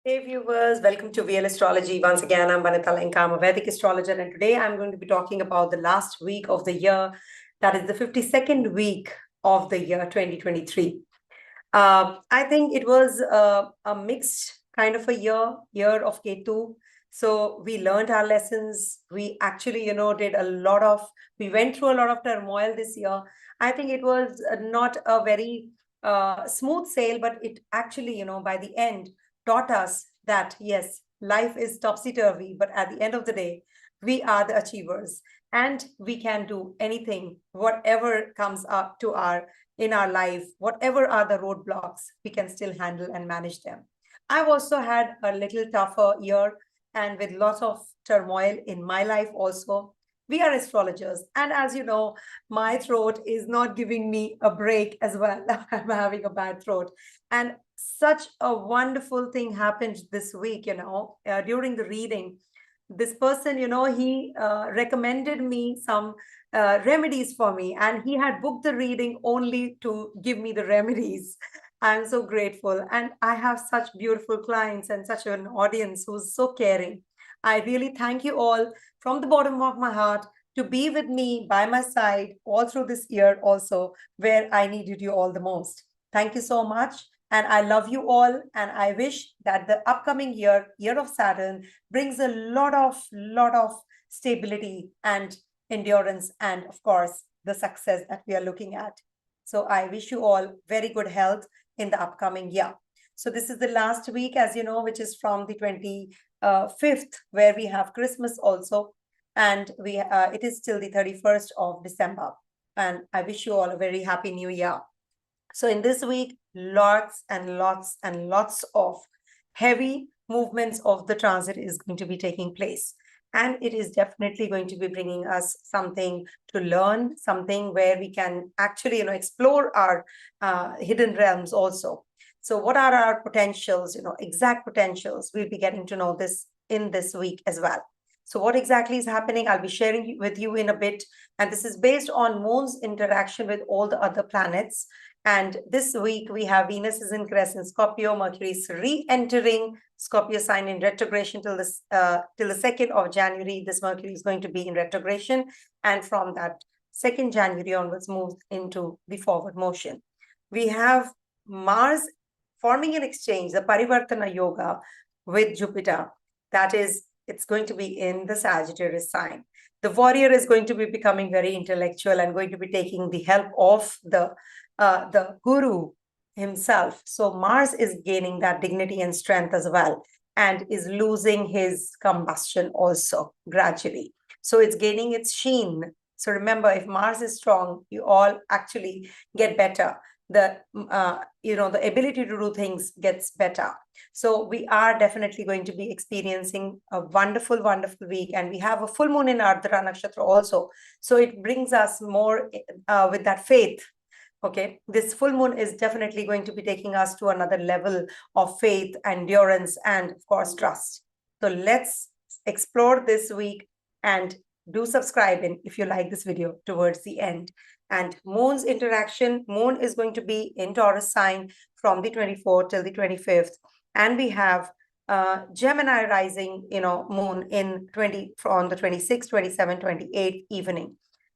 Hey viewers, welcome to VL Astrology. Once again, I'm Vanita, Lenka. I'm a Vedic Astrologer, and today I'm going to be talking about the last week of the year. That is the 52nd week of the year 2023. I think it was a mixed kind of a year of Ketu. So we learned our lessons. We actually, we went through a lot of turmoil this year. I think it was not a very smooth sail, but it actually, by the end, taught us that yes, life is topsy-turvy, but at the end of the day, we are the achievers and we can do anything, whatever comes up to our in our life, whatever are the roadblocks, we can still handle and manage them. I've also had a little tougher year and with lots of turmoil in my life also. We are astrologers. And as you know, my throat is not giving me a break as well. I'm having a bad throat. And such a wonderful thing happened this week, during the reading. This person, he recommended me some remedies for me, and he had booked the reading only to give me the remedies. I'm so grateful, and I have such beautiful clients and such an audience who's so caring. I really thank you all from the bottom of my heart to be with me by my side all through this year also, where I needed you all the most. Thank you so much. And I love you all. And I wish that the upcoming year of Saturn, brings a lot of stability and endurance, and of course, the success that we are looking at. So I wish you all very good health in the upcoming year. So this is the last week, as you know, which is from the 25th, where we have Christmas also. And it is till the 31st of December. And I wish you all a very happy new year. So in this week, lots and lots of heavy movements of the transit is going to be taking place. And it is definitely going to be bringing us something to learn, something where we can actually, explore our hidden realms also. So what are our potentials, exact potentials? We'll be getting to know this in this week as well. So what exactly is happening? I'll be sharing with you in a bit. And this is based on Moon's interaction with all the other planets. And this week we have Venus is ingress in Scorpio, Mercury is re-entering Scorpio sign in retrogression till the 2nd of January. This Mercury is going to be in retrogression, and from that 2nd January onwards moves into the forward motion. We have Mars forming an exchange, the Parivartana Yoga with Jupiter. That is, it's going to be in the Sagittarius sign. The warrior is going to be becoming very intellectual and going to be taking the help of the guru himself. So Mars is gaining that dignity and strength as well, and is losing his combustion also gradually. So it's gaining its sheen. So remember, if Mars is strong, you all actually get better. The ability to do things gets better. So we are definitely going to be experiencing a wonderful week, and we have a full moon in Ardhara Nakshatra also. So it brings us more with that faith. Okay, this full moon is definitely going to be taking us to another level of faith, endurance, and of course, trust. So let's explore this week, and do subscribe if you like this video towards the end. And Moon's interaction, Moon is going to be in Taurus sign from the 24th till the 25th. And we have Gemini rising, Moon on the 26th, 27th, 28th evening.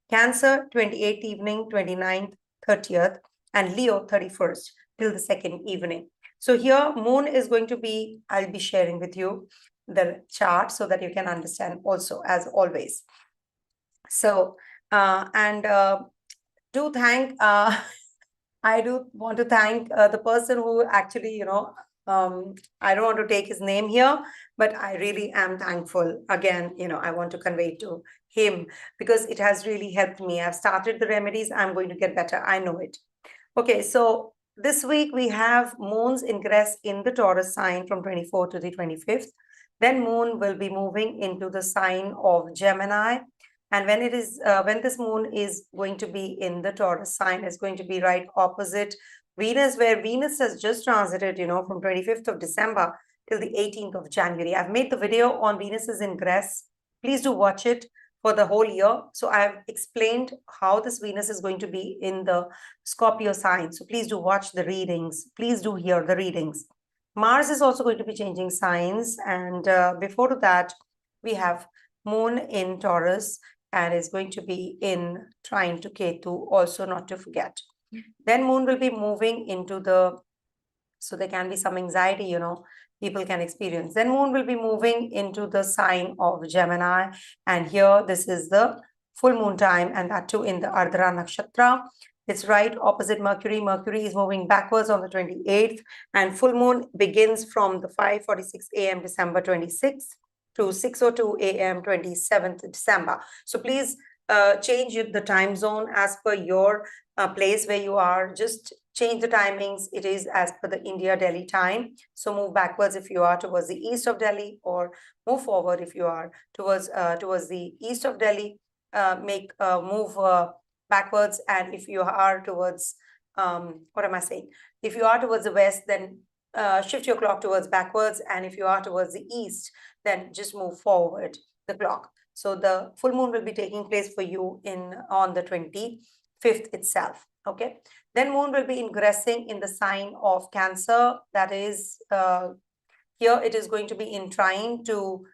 Cancer, 28th evening, 29th, 30th, and Leo 31st till the 2nd evening. So here Moon is going to be, I'll be sharing with you the chart so that you can understand also, as always. So do thank I do want to thank the person who actually, I don't want to take his name here, but I really am thankful. Again, I want to convey to him because it has really helped me. I've started the remedies. I'm going to get better. I know it. Okay, so this week we have Moon's ingress in the Taurus sign from 24th to the 25th. Then Moon will be moving into the sign of Gemini. And when this Moon is going to be in the Taurus sign, is going to be right opposite Venus, where Venus has just transited, from 25th of December till the 18th of January. I've made the video on Venus's ingress. Please do watch it for the whole year. So I've explained how this Venus is going to be in the Scorpio sign. So please do watch the readings. Please do hear the readings. Mars is also going to be changing signs. And before that, we have Moon in Taurus and is going to be in trine to Ketu, also not to forget. Then Moon will be moving into the, so there can be some anxiety, you know, people can experience. Then Moon will be moving into the sign of Gemini. And here, this is the full moon time, and that too in the Ardhara Nakshatra. It's right opposite Mercury. Mercury is moving backwards on the 28th, and full moon begins from the 5:46 a.m. December 26th to 6:02 a.m. 27th December. So please change the time zone as per your place where you are. Just change the timings. It is as per the India Delhi time. So move backwards if you are towards the east of Delhi, or move forward if you are towards the east of Delhi. Make move backwards, and if you are towards what am I saying? If you are towards the west, then shift your clock towards backwards, and if you are towards the east, then just move forward the clock. So the full moon will be taking place for you on the 25th itself. Okay. Then moon will be ingressing in the sign of Cancer. That is, here it is going to be in trine to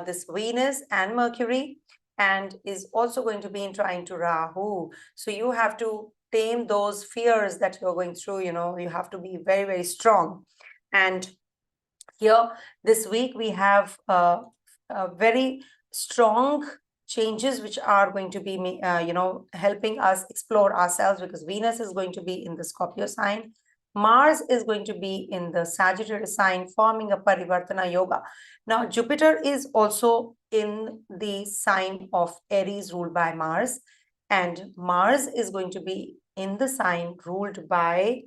this Venus and Mercury, and is also going to be in trine to Rahu. So you have to tame those fears that you're going through. You know, you have to be very, very strong. And here, this week, we have very strong changes which are going to be, you know, helping us explore ourselves, because Venus is going to be in the Scorpio sign. Mars is going to be in the Sagittarius sign, forming a Parivartana Yoga. Now, Jupiter is also in the sign of Aries, ruled by Mars. And Mars is going to be in the sign ruled by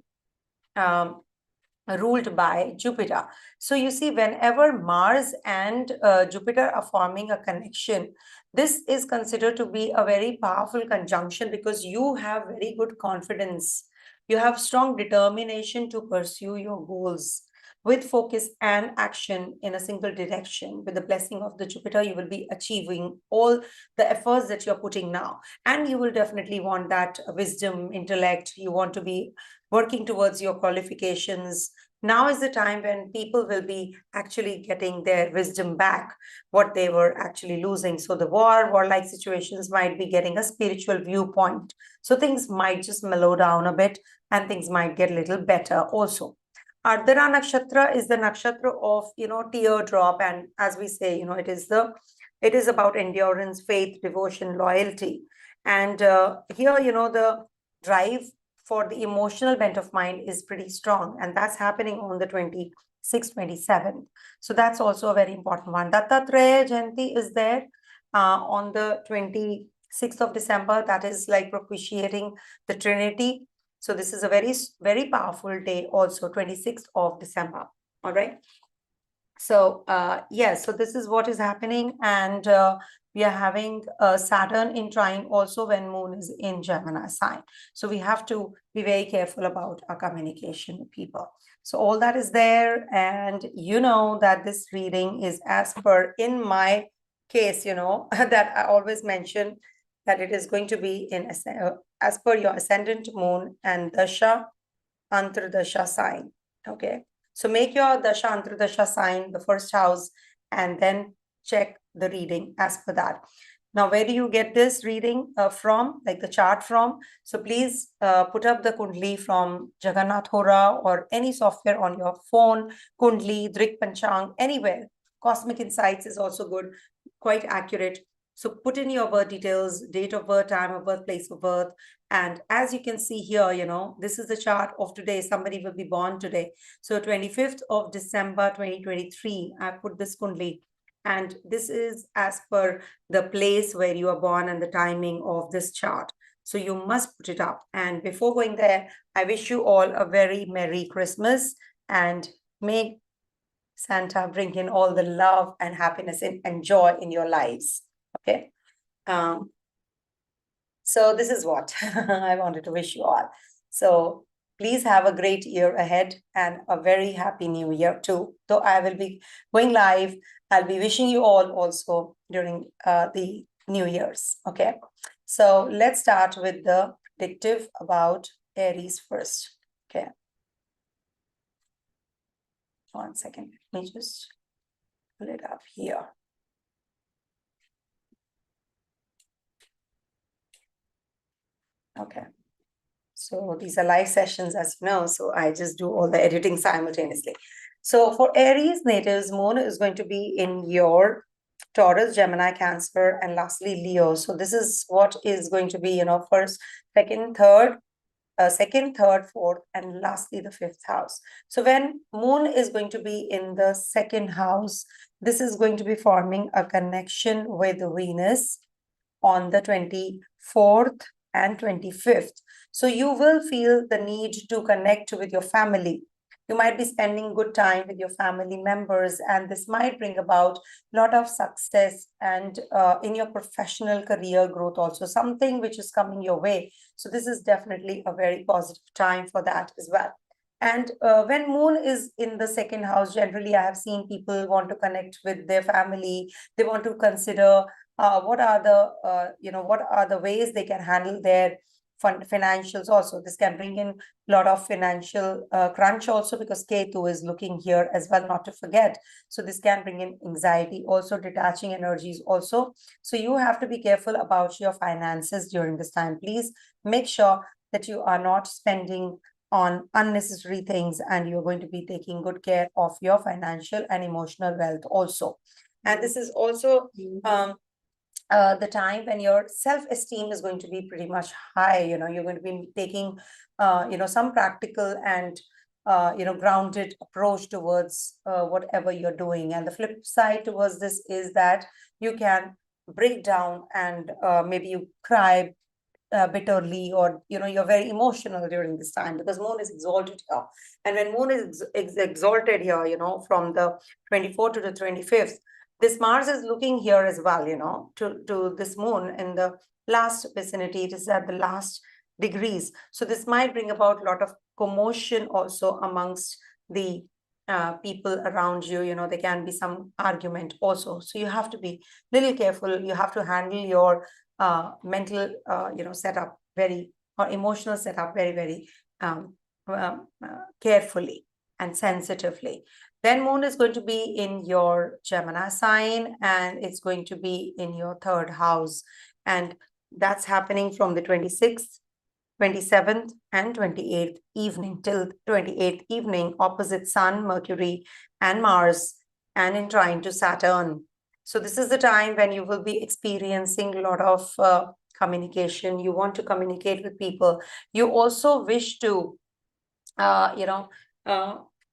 Jupiter. So you see, whenever Mars and Jupiter are forming a connection, this is considered to be a very powerful conjunction, because you have very good confidence. You have strong determination to pursue your goals with focus and action in a single direction. With the blessing of the Jupiter, you will be achieving all the efforts that you're putting now. And you will definitely want that wisdom, intellect. You want to be working towards your qualifications. Now is the time when people will be actually getting their wisdom back, what they were actually losing. So the warlike situations might be getting a spiritual viewpoint. So things might just mellow down a bit, and things might get a little better also. Ardhara Nakshatra is the nakshatra of, you know, teardrop. And as we say, you know, it is about endurance, faith, devotion, loyalty. And here, you know, the drive for the emotional bent of mind is pretty strong, and that's happening on the 26th, 27th. So that's also a very important one. Dattatreya Jayanti is there on the 26th of December. That is like propitiating the Trinity. So this is a very, very powerful day also, 26th of December. All right. So yes, so this is what is happening. And we are having Saturn in trine also when moon is in Gemini sign. So we have to be very careful about our communication with people. So all that is there. And you know that this reading is as per, in my case, you know, that I always mention that it is going to be in as per your ascendant, moon, and Dasha, Antardasha sign. Okay. So make your Dasha Antardasha sign the first house, and then check the reading as per that. Now, where do you get this reading from, like the chart from? So please put up the Kundli from Jagannath Hora or any software on your phone, Kundli, Drik Panchang, anywhere. Cosmic Insights is also good, quite accurate. So put in your birth details, date of birth, time of birth, place of birth. And as you can see here, you know, this is the chart of today. Somebody will be born today. So 25th of December, 2023, I put this Kundli. And this is as per the place where you are born and the timing of this chart. So you must put it up. And before going there, I wish you all a very Merry Christmas, and may Santa bring in all the love and happiness and joy in your lives. Okay. So this is what I wanted to wish you all. So please have a great year ahead and a very happy new year too. Though I will be going live, I'll be wishing you all also during the New Year's. Okay. So let's start with the predictive about Aries first. Okay. 1 second. Let me just pull it up here. Okay. So these are live sessions, as you know, so I just do all the editing simultaneously. So for Aries natives, moon is going to be in your Taurus, Gemini, Cancer, and lastly Leo. So this is what is going to be, first, second, third, fourth, and lastly the fifth house. So when moon is going to be in the second house, this is going to be forming a connection with Venus on the 24th and 25th. So you will feel the need to connect with your family. You might be spending good time with your family members, and this might bring about a lot of success and in your professional career growth also, something which is coming your way. So this is definitely a very positive time for that as well. And when moon is in the second house, generally I have seen people want to connect with their family. They want to consider what are the ways they can handle their financials also. This can bring in a lot of financial crunch also, because Ketu is looking here as well, not to forget. So this can bring in anxiety, also detaching energies also. So you have to be careful about your finances during this time. Please make sure that you are not spending on unnecessary things, and you're going to be taking good care of your financial and emotional wealth also. And this is also the time when your self-esteem is going to be pretty much high. You're going to be taking some practical and grounded approach towards whatever you're doing. And the flip side towards this is that you can break down and maybe you cry bitterly, or you're very emotional during this time, because moon is exalted here. And when moon is exalted here, from the 24th to the 25th, this Mars is looking here as well, to this moon in the last vicinity. It is at the last degrees. So this might bring about a lot of commotion also amongst the people around you. There can be some argument also. So you have to be a little careful. You have to handle your mental, setup or emotional setup very, very carefully and sensitively. Then moon is going to be in your Gemini sign, and it's going to be in your third house. And that's happening from the 26th, 27th, and 28th evening till 28th evening, opposite Sun, Mercury, and Mars, and in trine to Saturn. So this is the time when you will be experiencing a lot of communication. You want to communicate with people. You also wish to,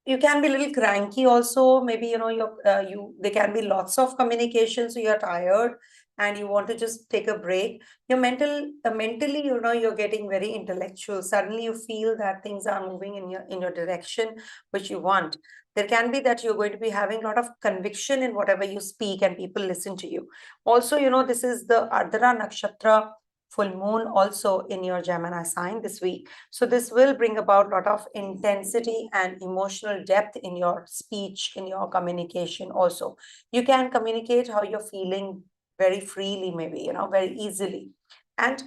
you can be a little cranky also. Maybe, there can be lots of communication, so you're tired and you want to just take a break. You're mentally, you're getting very intellectual. Suddenly you feel that things are moving in your direction, which you want. There can be that you're going to be having a lot of conviction in whatever you speak, and people listen to you. Also, this is the Ardhara Nakshatra full moon also in your Gemini sign this week. So this will bring about a lot of intensity and emotional depth in your speech, in your communication also. You can communicate how you're feeling very freely, maybe, very easily. And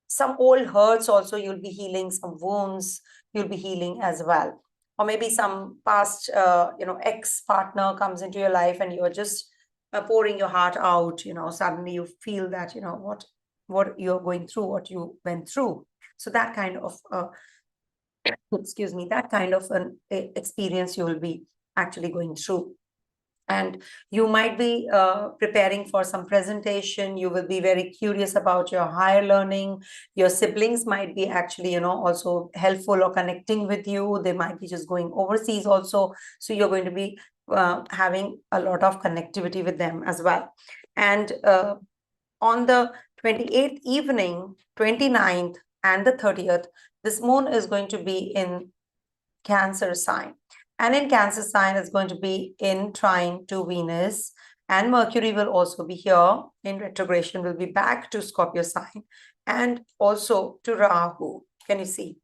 some old hurts also, you'll be healing. Some wounds you'll be healing as well. Or maybe some past, ex-partner comes into your life and you're just pouring your heart out. Suddenly you feel that, what you're going through, what you went through. So that kind of, that kind of an experience you will be actually going through. And you might be preparing for some presentation. You will be very curious about your higher learning. Your siblings might be actually, also helpful or connecting with you. They might be just going overseas also. So you're going to be having a lot of connectivity with them as well. And on the 28th evening, 29th, and the 30th, this moon is going to be in Cancer sign. And in Cancer sign, it's going to be in trine to Venus. And Mercury will also be here in retrogression, will be back to Scorpio sign and also to Rahu. Can you see?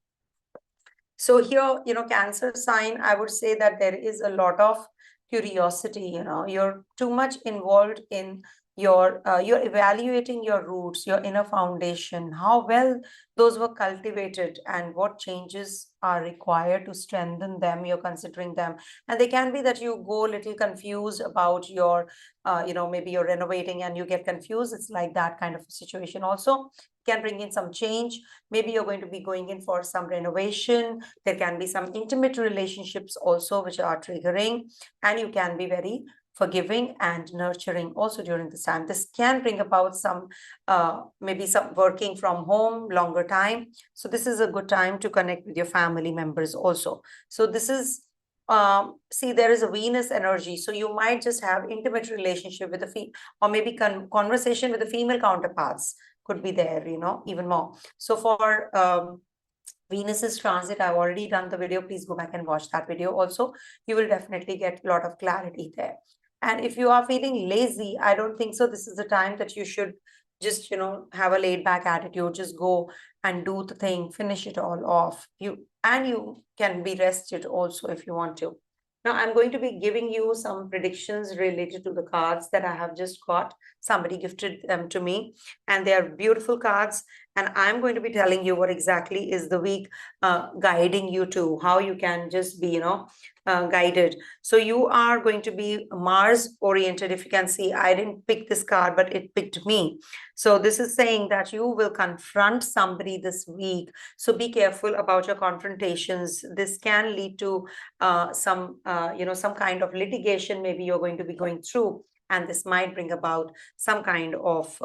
So here, Cancer sign, I would say that there is a lot of curiosity. You're too much involved in you're evaluating your roots, your inner foundation, how well those were cultivated, and what changes are required to strengthen them. You're considering them, and they can be that you go a little confused about your maybe you're renovating and you get confused. It's like that kind of a situation also can bring in some change. Maybe you're going to be going in for some renovation. There can be some intimate relationships also which are triggering, and you can be very forgiving and nurturing also during this time. This can bring about some maybe some working from home longer time. So this is a good time to connect with your family members also. So this is see, there is a Venus energy, so you might just have intimate relationship with the or maybe conversation with the female counterparts could be there, even more. So for Venus's transit, I've already done the video. Please go back and watch that video also. You will definitely get a lot of clarity there. And if you are feeling lazy, I don't think so. This is the time that you should just, have a laid back attitude. Just go and do the thing, finish it all off. You can be rested also if you want to. Now, I'm going to be giving you some predictions related to the cards that I have just got. Somebody gifted them to me, and they are beautiful cards. And I'm going to be telling you what exactly is the week guiding you to, how you can just be, guided. So you are going to be Mars oriented. If you can see, I didn't pick this card, but it picked me. So this is saying that you will confront somebody this week. So be careful about your confrontations. This can lead to some kind of litigation. Maybe you're going to be going through, and this might bring about some kind of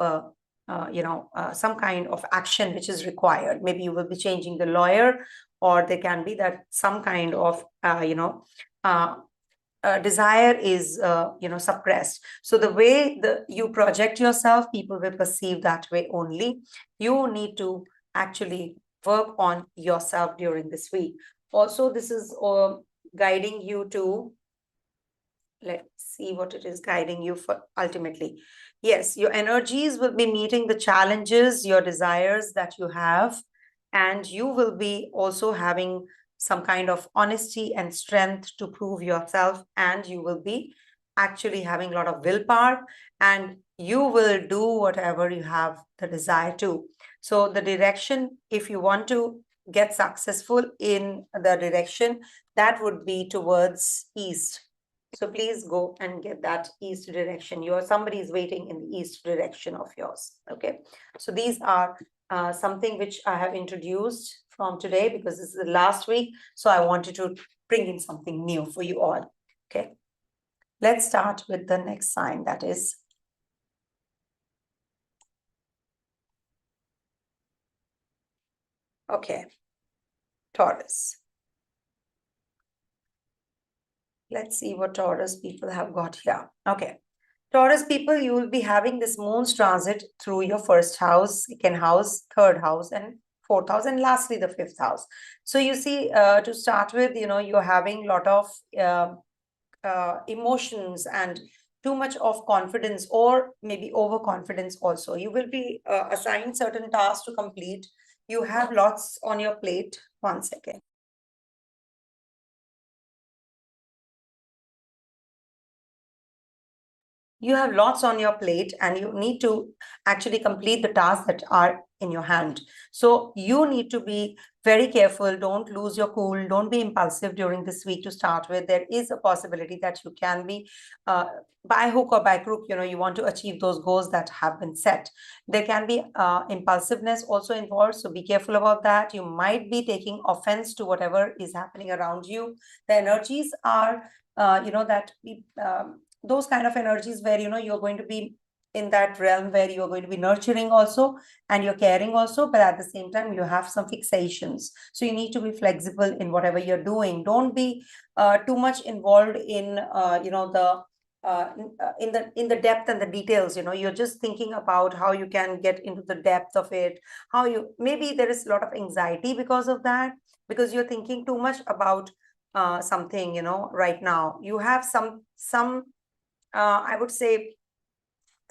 some kind of action which is required. Maybe you will be changing the lawyer, or there can be that some kind of desire is suppressed. So the way you project yourself, people will perceive that way only. You need to actually work on yourself during this week. Also, this is guiding you to, let's see what it is guiding you for ultimately. Yes, your energies will be meeting the challenges, your desires that you have, and you will be also having some kind of honesty and strength to prove yourself, and you will be actually having a lot of willpower, and you will do whatever you have the desire to. So the direction, if you want to get successful in the direction, that would be towards east. So please go and get that east direction. Somebody is waiting in the east direction of yours. Okay. So these are something which I have introduced from today, because this is the last week. So I wanted to bring in something new for you all. Okay. Let's start with the next sign, that is Taurus. Let's see what Taurus people have got here. Okay. Taurus people, you will be having this moon's transit through your first house, second house, third house, and fourth house, and lastly the fifth house. So you see, to start with, you're having a lot of emotions and too much of confidence, or maybe overconfidence also. You will be assigned certain tasks to complete. You have lots on your plate. One second. You have lots on your plate, and you need to actually complete the tasks that are in your hand. So you need to be very careful. Don't lose your cool. Don't be impulsive during this week to start with. There is a possibility that you can be by hook or by crook, you want to achieve those goals that have been set. There can be impulsiveness also involved. So be careful about that. You might be taking offense to whatever is happening around you. The energies are, that those kind of energies where, you're going to be in that realm where you're going to be nurturing also, and you're caring also, but at the same time, you have some fixations. So you need to be flexible in whatever you're doing. Don't be too much involved in, in the depth and the details. You're just thinking about how you can get into the depth of it, maybe there is a lot of anxiety because of that, because you're thinking too much about something, right now. You have some I would say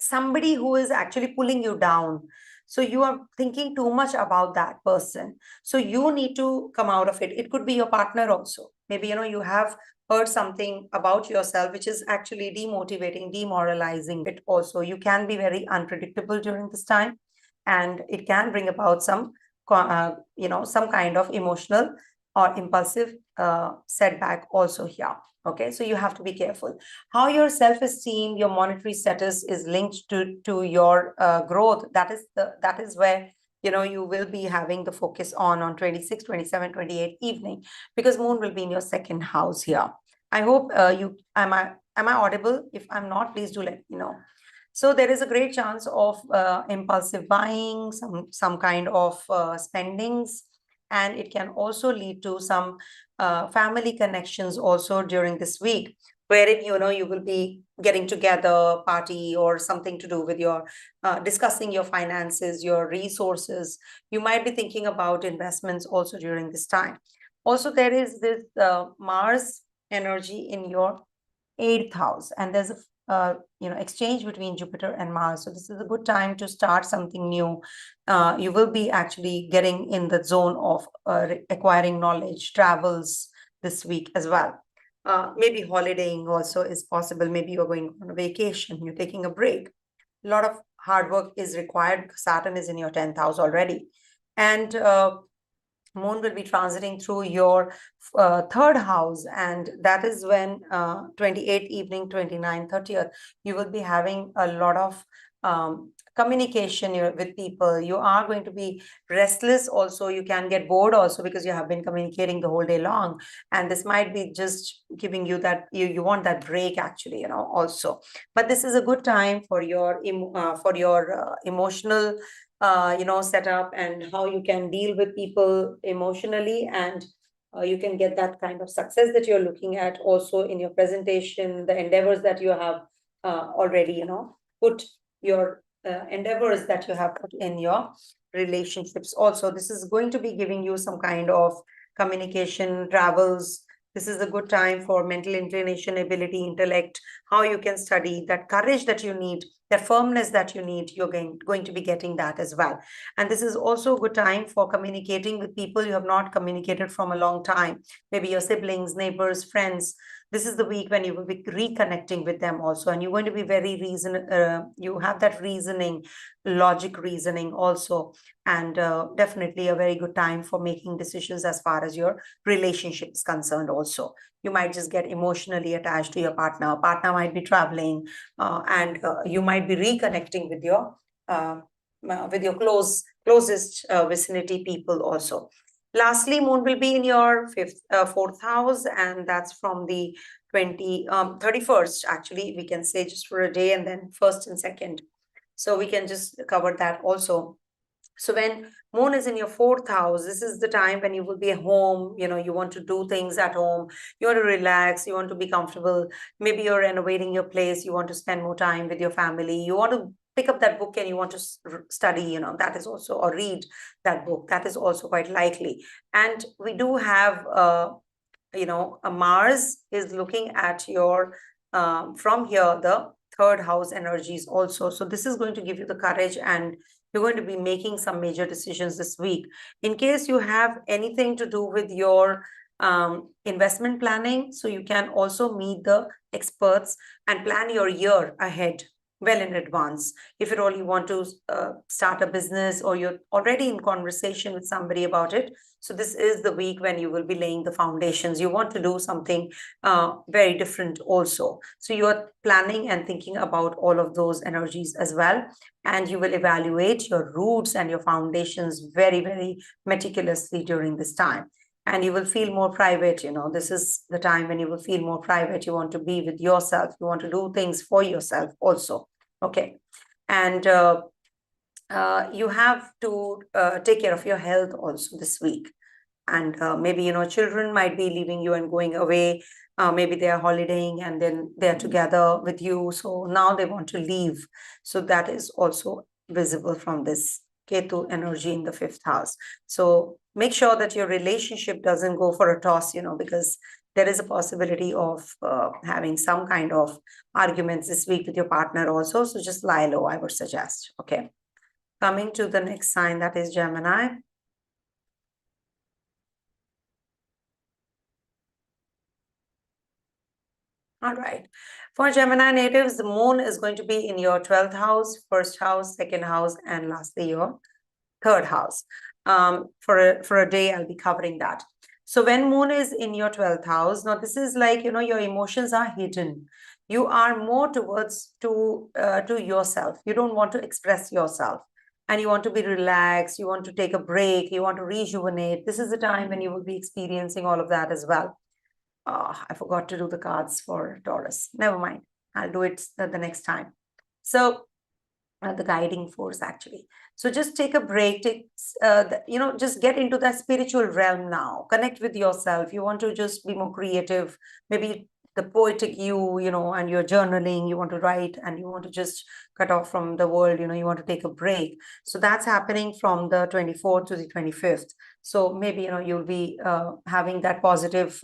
somebody who is actually pulling you down. So you are thinking too much about that person. So you need to come out of it. It could be your partner also. Maybe, you have heard something about yourself which is actually demotivating, demoralizing. It also, you can be very unpredictable during this time, and it can bring about some some kind of emotional or impulsive setback also here. Okay, so you have to be careful. How your self-esteem, your monetary status is linked to your growth. That is where you will be having the focus on 26, 27, 28 evening, because moon will be in your second house here. I hope you am I audible? If I'm not, please do let me know. So there is a great chance of impulsive buying, some kind of spendings, and it can also lead to some family connections also during this week, wherein you will be getting together, party, or something to do with your discussing your finances, your resources. You might be thinking about investments also during this time. Also, there is this Mars energy in your 8th house, and there's a exchange between Jupiter and Mars. So this is a good time to start something new. You will be actually getting in the zone of acquiring knowledge, travels this week as well. Maybe holidaying also is possible. Maybe you're going on a vacation, you're taking a break. A lot of hard work is required because Saturn is in your 10th house already. And moon will be transiting through your third house, and that is when 28th evening, 29th, 30th, you will be having a lot of communication with people. You are going to be restless also. You can get bored also because you have been communicating the whole day long, and this might be just giving you that you want that break actually, also. But this is a good time for your emotional setup, and how you can deal with people emotionally, and you can get that kind of success that you're looking at also in your presentation, the endeavors that you have already put your endeavors that you have put in your relationships also. This is going to be giving you some kind of communication, travels. This is a good time for mental inclination, ability, intellect, how you can study, that courage that you need, that firmness that you need. You're going to be getting that as well. And this is also a good time for communicating with people you have not communicated from a long time, maybe your siblings, neighbors, friends. This is the week when you will be reconnecting with them also, and you're going to be very you have that reasoning, logic reasoning also, and definitely a very good time for making decisions as far as your relationship is concerned also. You might just get emotionally attached to your partner. Partner might be traveling, and you might be reconnecting with your closest vicinity people also. Lastly, moon will be in your fourth house, and that's from the 31st, actually, we can say, just for a day, and then 1st and 2nd. So we can just cover that also. So when moon is in your fourth house, this is the time when you will be at home. You want to do things at home. You want to relax. You want to be comfortable. Maybe you're renovating your place. You want to spend more time with your family. You want to pick up that book and you want to study, that is also, or read that book. That is also quite likely. And we do have, a Mars is looking at your, from here, the third house energies also. So this is going to give you the courage, and you're going to be making some major decisions this week. In case you have anything to do with your investment planning, so you can also meet the experts and plan your year ahead well in advance. If at all you want to start a business, or you're already in conversation with somebody about it, so this is the week when you will be laying the foundations. You want to do something very different also. So you're planning and thinking about all of those energies as well. And you will evaluate your roots and your foundations very, very meticulously during this time. And you will feel more private. This is the time when you will feel more private. You want to be with yourself. You want to do things for yourself also. Okay. And you have to take care of your health also this week. And maybe, children might be leaving you and going away. Maybe they are holidaying and then they're together with you. So now they want to leave. So that is also visible from this Ketu energy in the 5th house. So make sure that your relationship doesn't go for a toss, because there is a possibility of having some kind of arguments this week with your partner also. So just lie low, I would suggest. Okay. Coming to the next sign, that is Gemini. All right. For Gemini natives, the moon is going to be in your 12th house, first house, second house, and lastly, your third house. For a day, I'll be covering that. So when moon is in your 12th house, now this is like, your emotions are hidden. You are more towards to yourself. You don't want to express yourself. And you want to be relaxed. You want to take a break. You want to rejuvenate. This is the time when you will be experiencing all of that as well. I forgot to do the cards for Taurus. Never mind. I'll do it the next time. So the guiding force actually. So just take a break, just get into that spiritual realm now. Connect with yourself. You want to just be more creative. Maybe the poetic and you're journaling, you want to write and you want to just cut off from the world, you want to take a break. So that's happening from the 24th to the 25th. So maybe, you'll be having that positive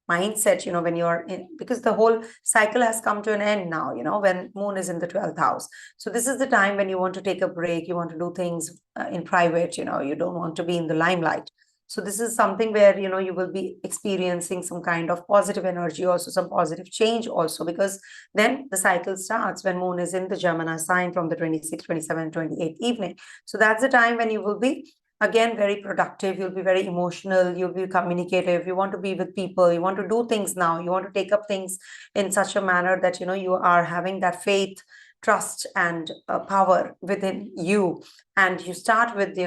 mindset, when you're in, because the whole cycle has come to an end now, when moon is in the 12th house. So this is the time when you want to take a break, you want to do things in private, you don't want to be in the limelight. So this is something where, you will be experiencing some kind of positive energy, also some positive change also, because then the cycle starts when moon is in the Gemini sign from the 26th, 27th, 28th evening. So that's the time when you will be again very productive. You'll be very emotional, you'll be communicative, you want to be with people, you want to do things now, you want to take up things in such a manner that you are having that faith, trust, and power within you. And you start with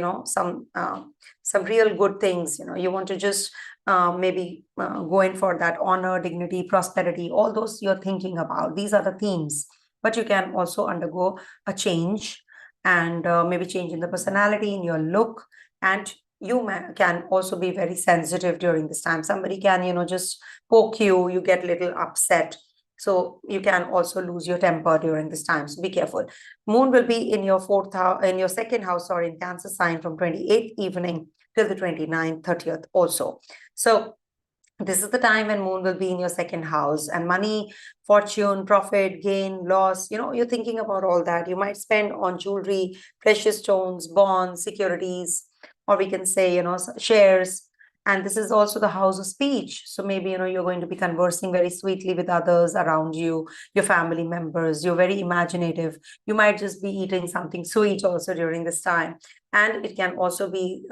some real good things. You want to just maybe go in for that honor, dignity, prosperity, all those you're thinking about. These are the themes. But you can also undergo a change, and maybe change in the personality, in your look. And you can also be very sensitive during this time. Somebody can just poke you, you get a little upset. So you can also lose your temper during this time. So be careful. Moon will be in your fourth house, in your second house, or in Cancer sign from 28th evening till the 29th, 30th also. So this is the time when moon will be in your second house, and money, fortune, profit, gain, loss, you're thinking about all that. You might spend on jewelry, precious stones, bonds, securities, or we can say, shares. And this is also the house of speech. So maybe, you're going to be conversing very sweetly with others around you, your family members. You're very imaginative. You might just be eating something sweet also during this time. And it can also be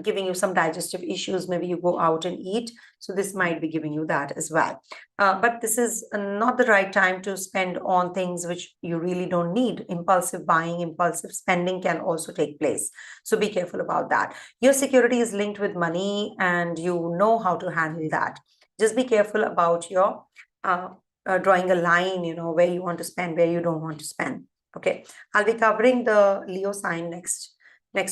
giving you some digestive issues. Maybe you go out and eat. So this might be giving you that as well. But this is not the right time to spend on things which you really don't need. Impulsive buying, impulsive spending can also take place. So be careful about that. Your security is linked with money, and you know how to handle that. Just be careful about your drawing a line, where you want to spend, where you don't want to spend. Okay. I'll be covering the Leo sign next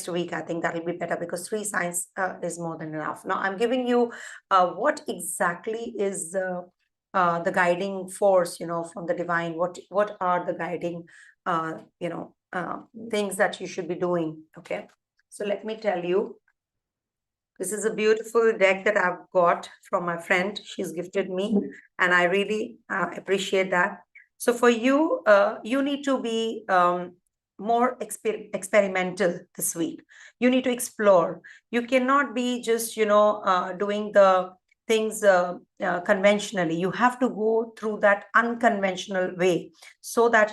week. I think that'll be better, because 3 signs is more than enough. Now I'm giving you what exactly is the guiding force, from the divine. What are the guiding, things that you should be doing. Okay. So let me tell you. This is a beautiful deck that I've got from my friend. She's gifted me, and I really appreciate that. So for you, you need to be more experimental this week. You need to explore. You cannot be just, doing the things conventionally. You have to go through that unconventional way, so that,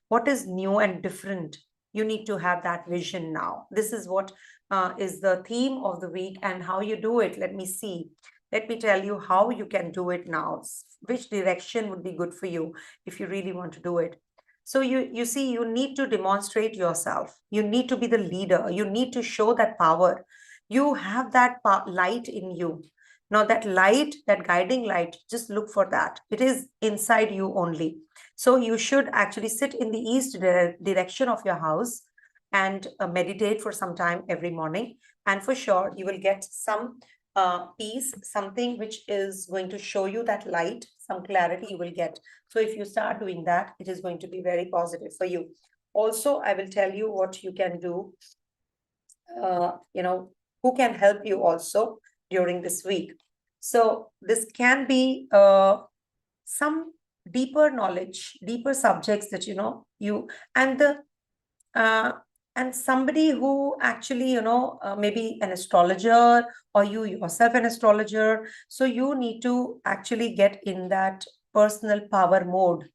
what is new and different. You need to have that vision now. This is what is the theme of the week, and how you do it. Let me see. Let me tell you how you can do it now. Which direction would be good for you if you really want to do it. So you see, you need to demonstrate yourself. You need to be the leader. You need to show that power. You have that light in you. Now that light, that guiding light, just look for that. It is inside you only. So you should actually sit in the east direction of your house, and meditate for some time every morning. And for sure, you will get some peace, something which is going to show you that light, some clarity you will get. So if you start doing that, it is going to be very positive for you. Also, I will tell you what you can do, who can help you also during this week. So this can be some deeper knowledge, deeper subjects that, and the and somebody who actually, maybe an astrologer, or you yourself an astrologer. So you need to actually get in that personal power mode.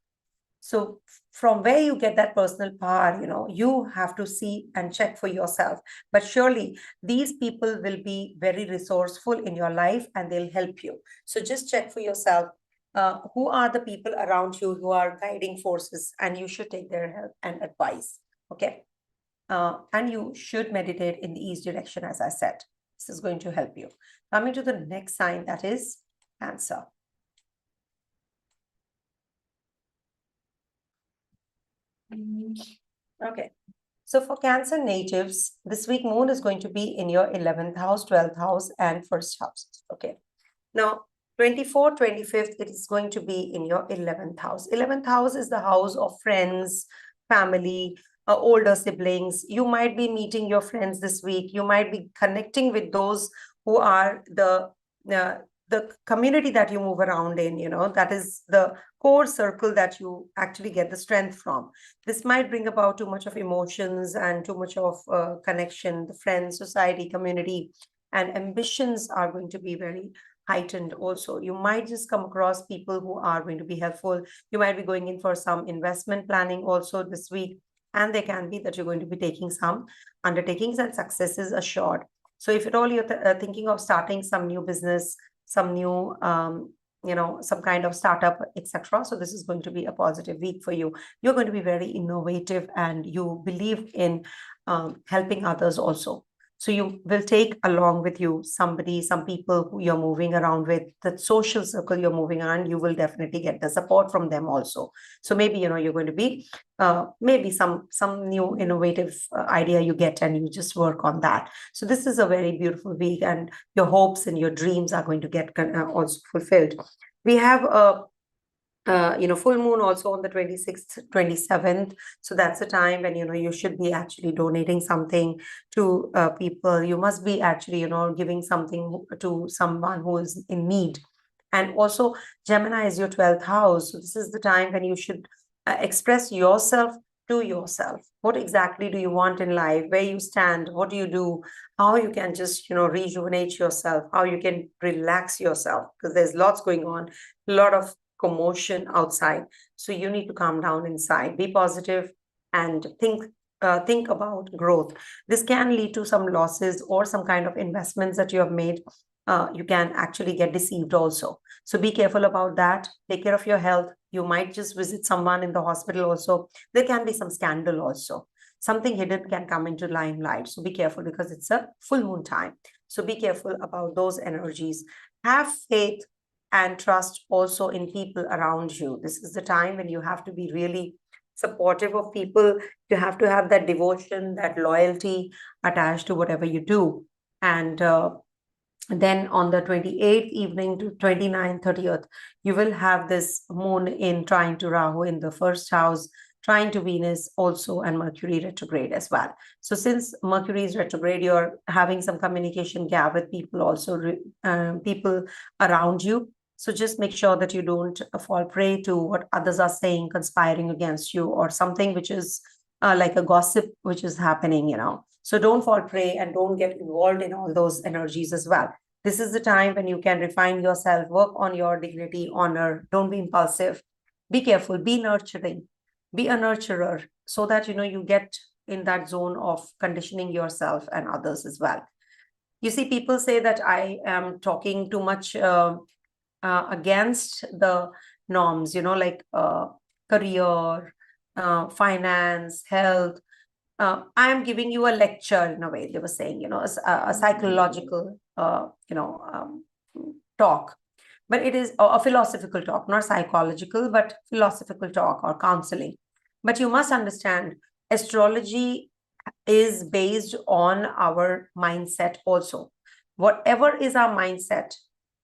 So from where you get that personal power, you have to see and check for yourself. But surely these people will be very resourceful in your life and they'll help you. So just check for yourself. Who are the people around you who are guiding forces, and you should take their help and advice. Okay. And you should meditate in the east direction, as I said. This is going to help you. Coming to the next sign, that is Cancer. Okay. So for Cancer natives, this week moon is going to be in your 11th house, 12th house, and first house. Okay. Now, 24th, 25th, it is going to be in your 11th house. 11th house is the house of friends, family, older siblings. You might be meeting your friends this week. You might be connecting with those who are the community that you move around in, that is the core circle that you actually get the strength from. This might bring about too much of emotions and too much of connection. The friends, society, community, and ambitions are going to be very heightened also. You might just come across people who are going to be helpful. You might be going in for some investment planning also this week. And there can be that you're going to be taking some undertakings and successes assured. So if at all you're thinking of starting some new business, some new, some kind of startup, etc. So this is going to be a positive week for you. You're going to be very innovative and you believe in helping others also. So you will take along with you some people who you're moving around with, the social circle you're moving around, you will definitely get the support from them also. So maybe, you're going to be, maybe some new innovative idea you get and you just work on that. So this is a very beautiful week and your hopes and your dreams are going to get also fulfilled. We have a full moon also on the 26th, 27th. So that's the time when, you should be actually donating something to people. You must be actually, giving something to someone who is in need. And also Gemini is your 12th house. So this is the time when you should express yourself to yourself. What exactly do you want in life? Where you stand? What do you do? How you can just, rejuvenate yourself, how you can relax yourself, because there's lots going on, a lot of commotion outside. So you need to calm down inside, be positive, and think about growth. This can lead to some losses or some kind of investments that you have made. You can actually get deceived also. So be careful about that. Take care of your health. You might just visit someone in the hospital also. There can be some scandal also. Something hidden can come into limelight. So be careful because it's a full moon time. So be careful about those energies. Have faith and trust also in people around you. This is the time when you have to be really supportive of people. You have to have that devotion, that loyalty attached to whatever you do. And then on the 28th evening to 29th, 30th, you will have this moon in trine to Rahu in the first house, trine to Venus also, and Mercury retrograde as well. So since Mercury is retrograde, you're having some communication gap with people also, people around you. So just make sure that you don't fall prey to what others are saying, conspiring against you, or something which is like a gossip which is happening, So don't fall prey and don't get involved in all those energies as well. This is the time when you can refine yourself, work on your dignity, honor. Don't be impulsive. Be careful, be nurturing, be a nurturer, so that, you get in that zone of conditioning yourself and others as well. You see, people say that I am talking too much against the norms, like career, finance, health. I am giving you a lecture in a way, they were saying, a psychological, talk. But it is a philosophical talk, not psychological, but philosophical talk or counseling. But you must understand, astrology is based on our mindset also. Whatever is our mindset,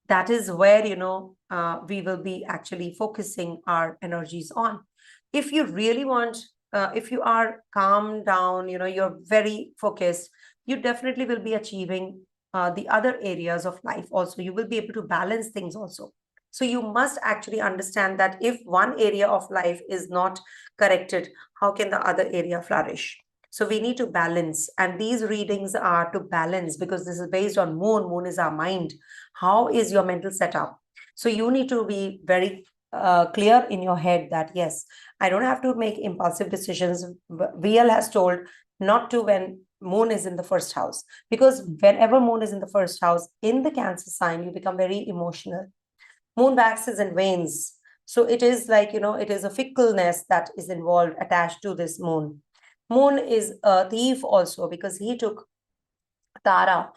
that is where, we will be actually focusing our energies on. If you really want, if you are calm down, you're very focused, you definitely will be achieving the other areas of life also. You will be able to balance things also. So you must actually understand that if one area of life is not corrected, how can the other area flourish? So we need to balance, and these readings are to balance because this is based on moon. Moon is our mind. How is your mental setup? So you need to be very clear in your head that yes, I don't have to make impulsive decisions. VL has told not to when moon is in the first house, because whenever moon is in the first house in the Cancer sign, you become very emotional. Moon waxes and wanes. So it is like, it is a fickleness that is involved, attached to this moon. Moon is a thief also because he took Tara,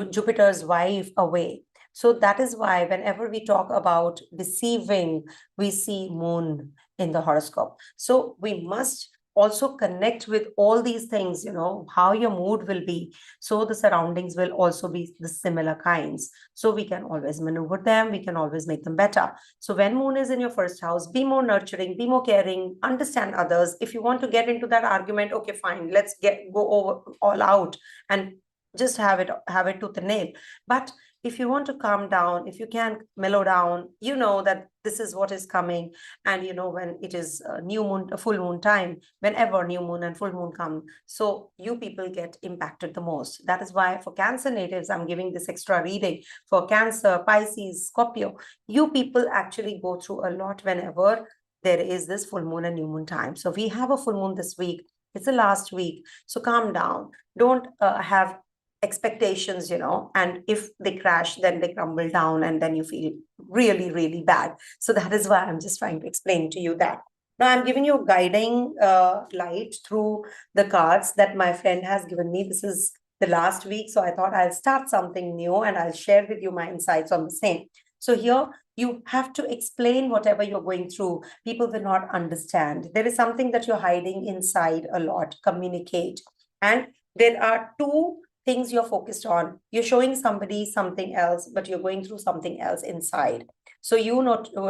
Jupiter's wife, away. So that is why whenever we talk about deceiving, we see moon in the horoscope. So we must also connect with all these things, how your mood will be. So the surroundings will also be the similar kinds. So we can always maneuver them. We can always make them better. So when moon is in your first house, be more nurturing, be more caring, understand others. If you want to get into that argument, okay, fine, let's go over all out and just have it tooth and nail. But if you want to calm down, if you can mellow down, you know that this is what is coming. And when it is new moon, full moon time, whenever new moon and full moon come, so you people get impacted the most. That is why for Cancer natives, I'm giving this extra reading. For Cancer, Pisces, Scorpio, you people actually go through a lot whenever there is this full moon and new moon time. So we have a full moon this week. It's the last week. So calm down. Don't have expectations, and if they crash, then they crumble down, and then you feel really, really bad. So that is why I'm just trying to explain to you that. Now I'm giving you guiding light through the cards that my friend has given me. This is the last week, so I thought I'll start something new and I'll share with you my insights on the same. So here you have to explain whatever you're going through. People will not understand. There is something that you're hiding inside a lot. Communicate. And there are two things you're focused on. You're showing somebody something else, but you're going through something else inside. So you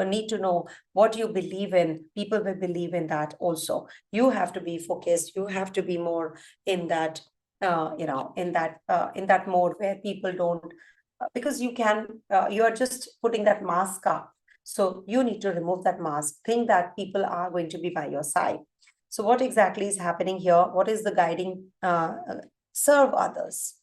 need to know what you believe in. People will believe in that also. You have to be focused. You have to be more in that, in that mode where people don't, because you are just putting that mask up. So you need to remove that mask. Think that people are going to be by your side. So what exactly is happening here? What is the guiding? Serve others,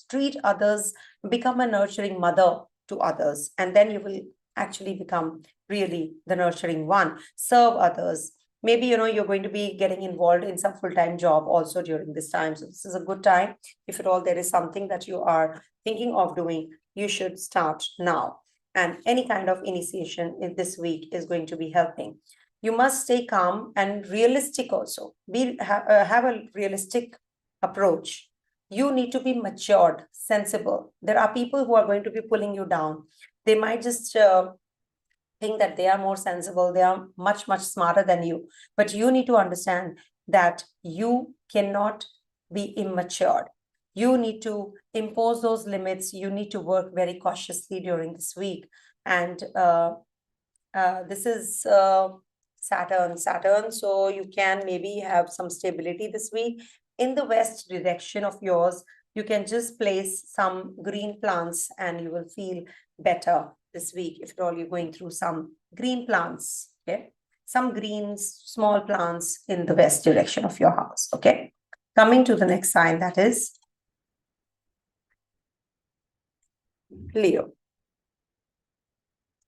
treat others, become a nurturing mother to others, and then you will actually become really the nurturing one. Serve others. Maybe, you're going to be getting involved in some full-time job also during this time. So this is a good time. If at all there is something that you are thinking of doing, you should start now. And any kind of initiation in this week is going to be helping. You must stay calm and realistic also. Have a realistic approach. You need to be matured, sensible. There are people who are going to be pulling you down. They might just think that they are more sensible. They are much, much smarter than you. But you need to understand that you cannot be immature. You need to impose those limits. You need to work very cautiously during this week. And this is Saturn. So you can maybe have some stability this week. In the west direction of yours, you can just place some green plants and you will feel better this week if at all you're going through some green plants. Okay, some green small plants in the west direction of your house. Okay, coming to the next sign, that is Leo.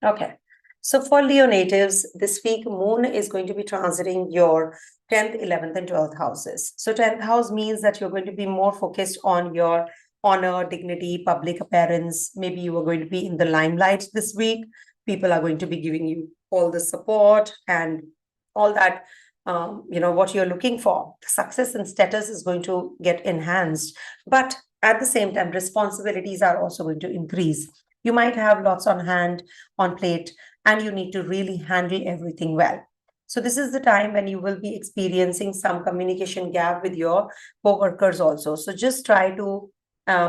Okay, so for Leo natives, this week, moon is going to be transiting your 10th, 11th, and 12th houses. So 10th house means that you're going to be more focused on your honor, dignity, public appearance. Maybe you are going to be in the limelight this week. People are going to be giving you all the support and all that, what you're looking for. The success and status is going to get enhanced. But at the same time, responsibilities are also going to increase. You might have lots on hand, on plate, and you need to really handle everything well. So this is the time when you will be experiencing some communication gap with your co-workers also. So just try to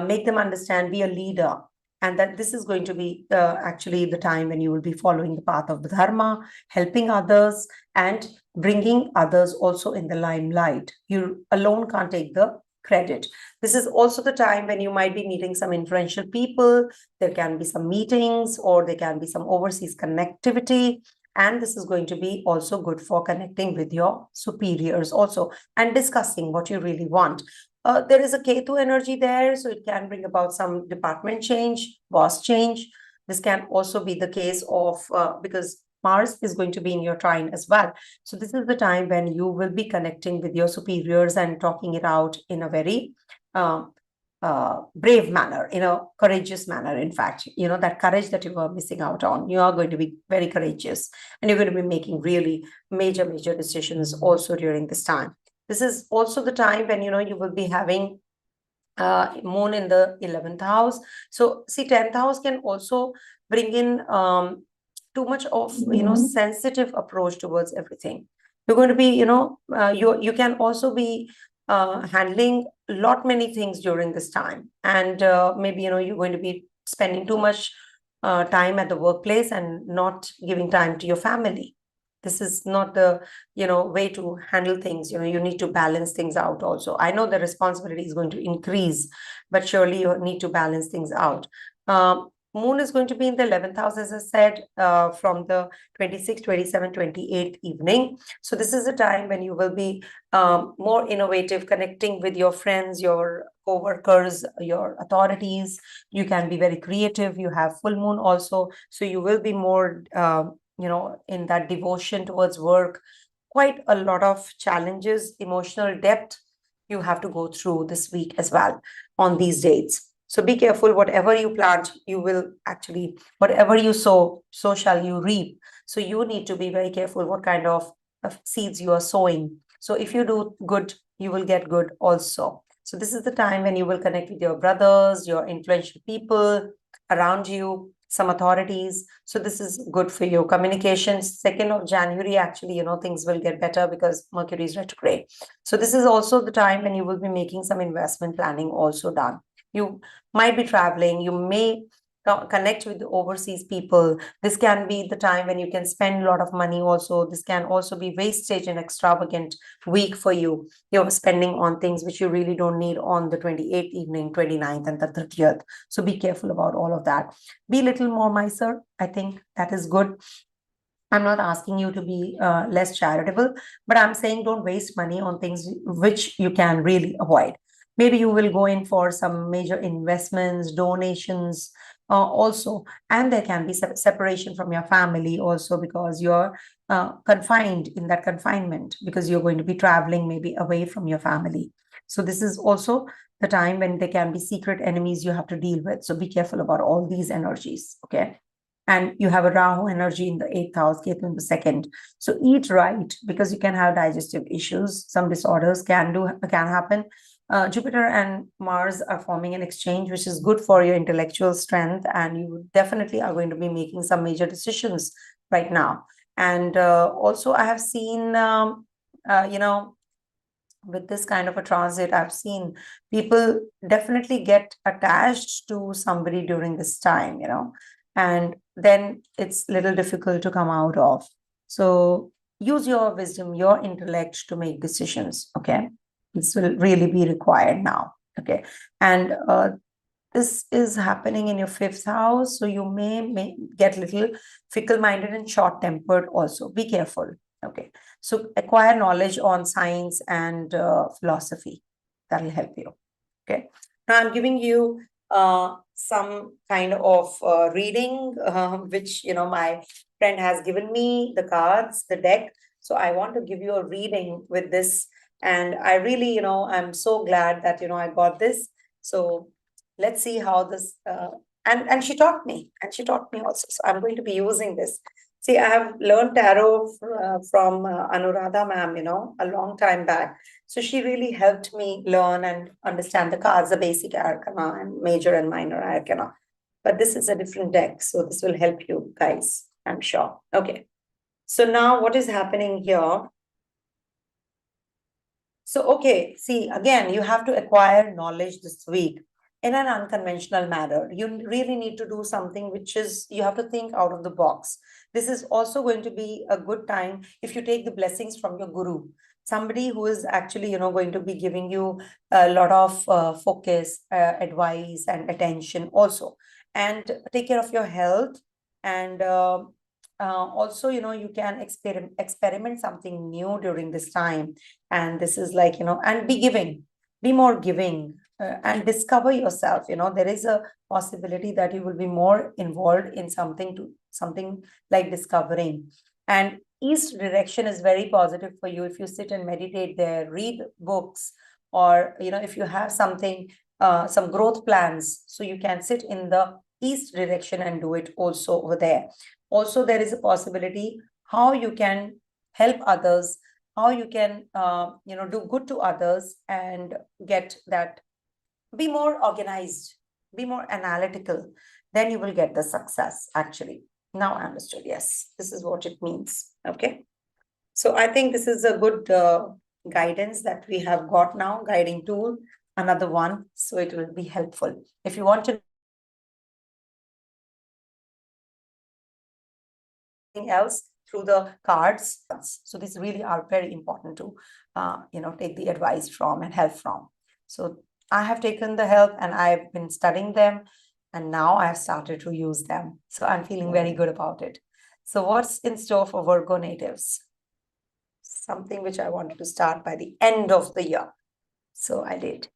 make them understand, be a leader, and that this is going to be actually the time when you will be following the path of the dharma, helping others, and bringing others also in the limelight. You alone can't take the credit. This is also the time when you might be meeting some influential people. There can be some meetings or there can be some overseas connectivity. And this is going to be also good for connecting with your superiors also and discussing what you really want. There is a Ketu energy there, so it can bring about some department change, boss change. This can also be the case of, because Mars is going to be in your trine as well. So this is the time when you will be connecting with your superiors and talking it out in a very brave manner, in a courageous manner. In fact, that courage that you were missing out on, you are going to be very courageous, and you're going to be making really major decisions also during this time. This is also the time when you will be having moon in the 11th house. So see, 10th house can also bring in too much of sensitive approach towards everything. You're going to be you can also be handling many things during this time, and maybe you're going to be spending too much time at the workplace and not giving time to your family. This is not the way to handle things. You need to balance things out also. I know the responsibility is going to increase, but surely you need to balance things out. Moon is going to be in the 11th house, as I said, from the 26th, 27th, 28th evening. So this is a time when you will be more innovative, connecting with your friends, your co-workers, your authorities. You can be very creative. You have full moon also, so you will be more in that devotion towards work. Quite a lot of challenges, emotional depth you have to go through this week as well on these dates. So be careful. Whatever you plant, you will actually, whatever you sow, so shall you reap. So you need to be very careful what kind of seeds you are sowing. So if you do good, you will get good also. So this is the time when you will connect with your brothers, your influential people around you, some authorities. So this is good for you. Communications, 2nd of January, actually, things will get better because Mercury is retrograde. So this is also the time when you will be making some investment planning also done. You might be traveling. You may connect with the overseas people. This can be the time when you can spend a lot of money also. This can also be wastage and extravagant week for you. You're spending on things which you really don't need on the 28th evening, 29th and the 30th. So be careful about all of that. Be a little more miser. I think that is good. I'm not asking you to be less charitable, but I'm saying don't waste money on things which you can really avoid. Maybe you will go in for some major investments, donations also, and there can be separation from your family also, because you're confined in that confinement, because you're going to be traveling maybe away from your family. So this is also the time when there can be secret enemies you have to deal with. So be careful about all these energies, okay? And you have a Rahu energy in the 8th house, Ketu in the 2nd. So eat right, because you can have digestive issues. Some disorders can happen. Jupiter and Mars are forming an exchange, which is good for your intellectual strength, and you definitely are going to be making some major decisions right now. And also, I have seen, with this kind of a transit, I've seen people definitely get attached to somebody during this time, and then it's a little difficult to come out of. So use your wisdom, your intellect to make decisions, okay? This will really be required now, okay? And this is happening in your 5th house, so you may get a little fickle-minded and short-tempered also. Be careful, okay? So acquire knowledge on science and philosophy. That will help you, okay? Now I'm giving you some kind of reading, which, my friend has given me, the cards, the deck. So I want to give you a reading with this. And I really, I'm so glad that, I got this. So let's see how this, and she taught me, also. So I'm going to be using this. See, I have learned tarot from Anuradha ma'am, a long time back. So she really helped me learn and understand the cards, the basic arcana and major and minor arcana. But this is a different deck, so this will help you guys, I'm sure. Okay. So now what is happening here? So, okay, see, again, you have to acquire knowledge this week in an unconventional manner. You really need to do something which is, you have to think out of the box. This is also going to be a good time if you take the blessings from your guru, somebody who is actually, going to be giving you a lot of focus, advice, and attention also. And take care of your health, and also, you can experiment something new during this time. And this is like, and be more giving, and discover yourself. There is a possibility that you will be more involved in something like discovering. And east direction is very positive for you. If you sit and meditate there, read books, or, if you have some growth plans, so you can sit in the east direction and do it also over there. Also, there is a possibility how you can help others, how you can do good to others, and get that. Be more organized, be more analytical, then you will get the success. Actually, now I understood. Yes, this is what it means. Okay, so I think this is a good guidance that we have got now, guiding tool, another one, so it will be helpful. If you want to else through the cards, so these really are very important to take the advice from and help from. So I have taken the help and I've been studying them, and now I've started to use them, so I'm feeling very good about it. So what's in store for Virgo natives? Something which I wanted to start by the end of the year, so I did.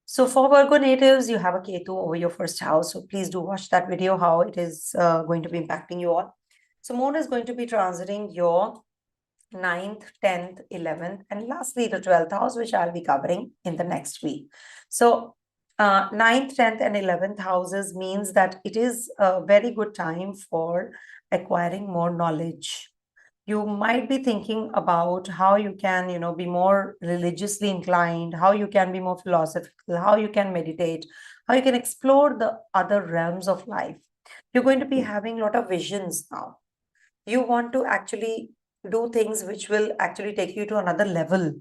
So for Virgo natives, you have a Ketu over your first house, so please do watch that video, how it is going to be impacting you all. So Moon is going to be transiting your 9th, 10th, 11th, and lastly the 12th house, which I'll be covering in the next week. So 9th, 10th, and 11th houses means that it is a very good time for acquiring more knowledge. You might be thinking about how you can, be more religiously inclined, how you can be more philosophical, how you can meditate, how you can explore the other realms of life. You're going to be having a lot of visions now. You want to actually do things which will actually take you to another level.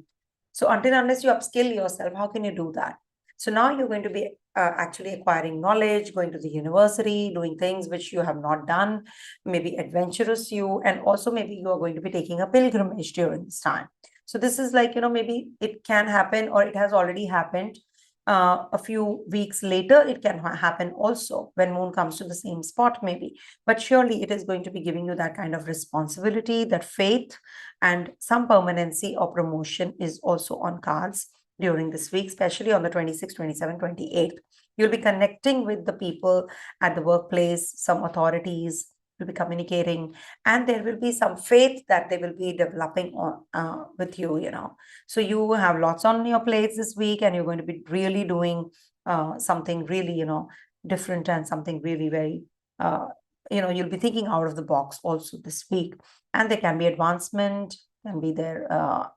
So unless you upskill yourself, how can you do that? So now you're going to be actually acquiring knowledge, going to the university, doing things which you have not done, maybe adventurous you, and also maybe you are going to be taking a pilgrimage during this time. So this is like, maybe it can happen, or it has already happened. A few weeks later, it can happen also when Moon comes to the same spot, maybe. But surely it is going to be giving you that kind of responsibility, that faith, and some permanency or promotion is also on cards during this week, especially on the 26th, 27th, 28th. You'll be connecting with the people at the workplace, some authorities will be communicating, and there will be some faith that they will be developing on with you. So you have lots on your plates this week, and you're going to be really doing something really different, and something really very you'll be thinking out of the box also this week. And there can be advancement, can be their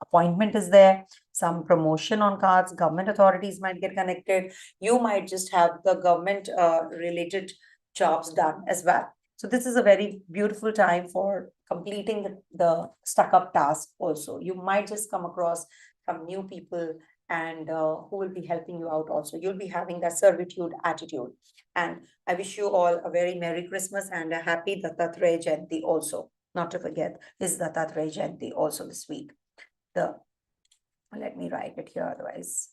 appointment is there, some promotion on cards, government authorities might get connected, you might just have the government related jobs done as well. So this is a very beautiful time for completing the stuck-up task also. You might just come across some new people, and who will be helping you out also. You'll be having that servitude attitude. And I wish you all a very Merry Christmas and a happy Dattatreya Jayanti also. Not to forget, is Dattatreya Jayanti also this week. Let me write it here otherwise.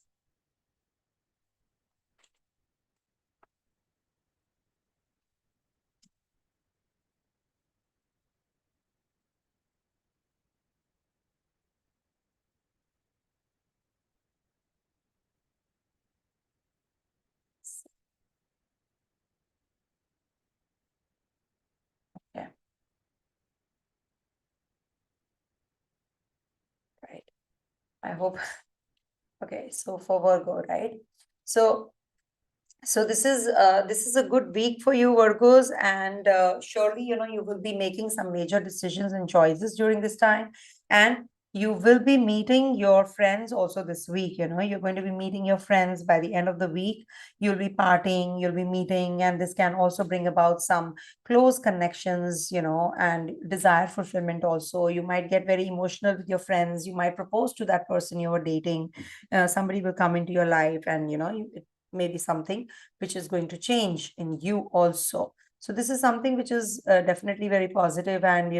Yeah. Right. I hope. Okay, so for Virgo, right? So this is a good week for you, Virgos, and surely you will be making some major decisions and choices during this time, and you will be meeting your friends also this week. You're going to be meeting your friends by the end of the week. You'll be partying, you'll be meeting, and this can also bring about some close connections, and desire fulfillment also. You might get very emotional with your friends. You might propose to that person you were dating. Somebody will come into your life, and it may be something which is going to change in you also. So this is something which is definitely very positive and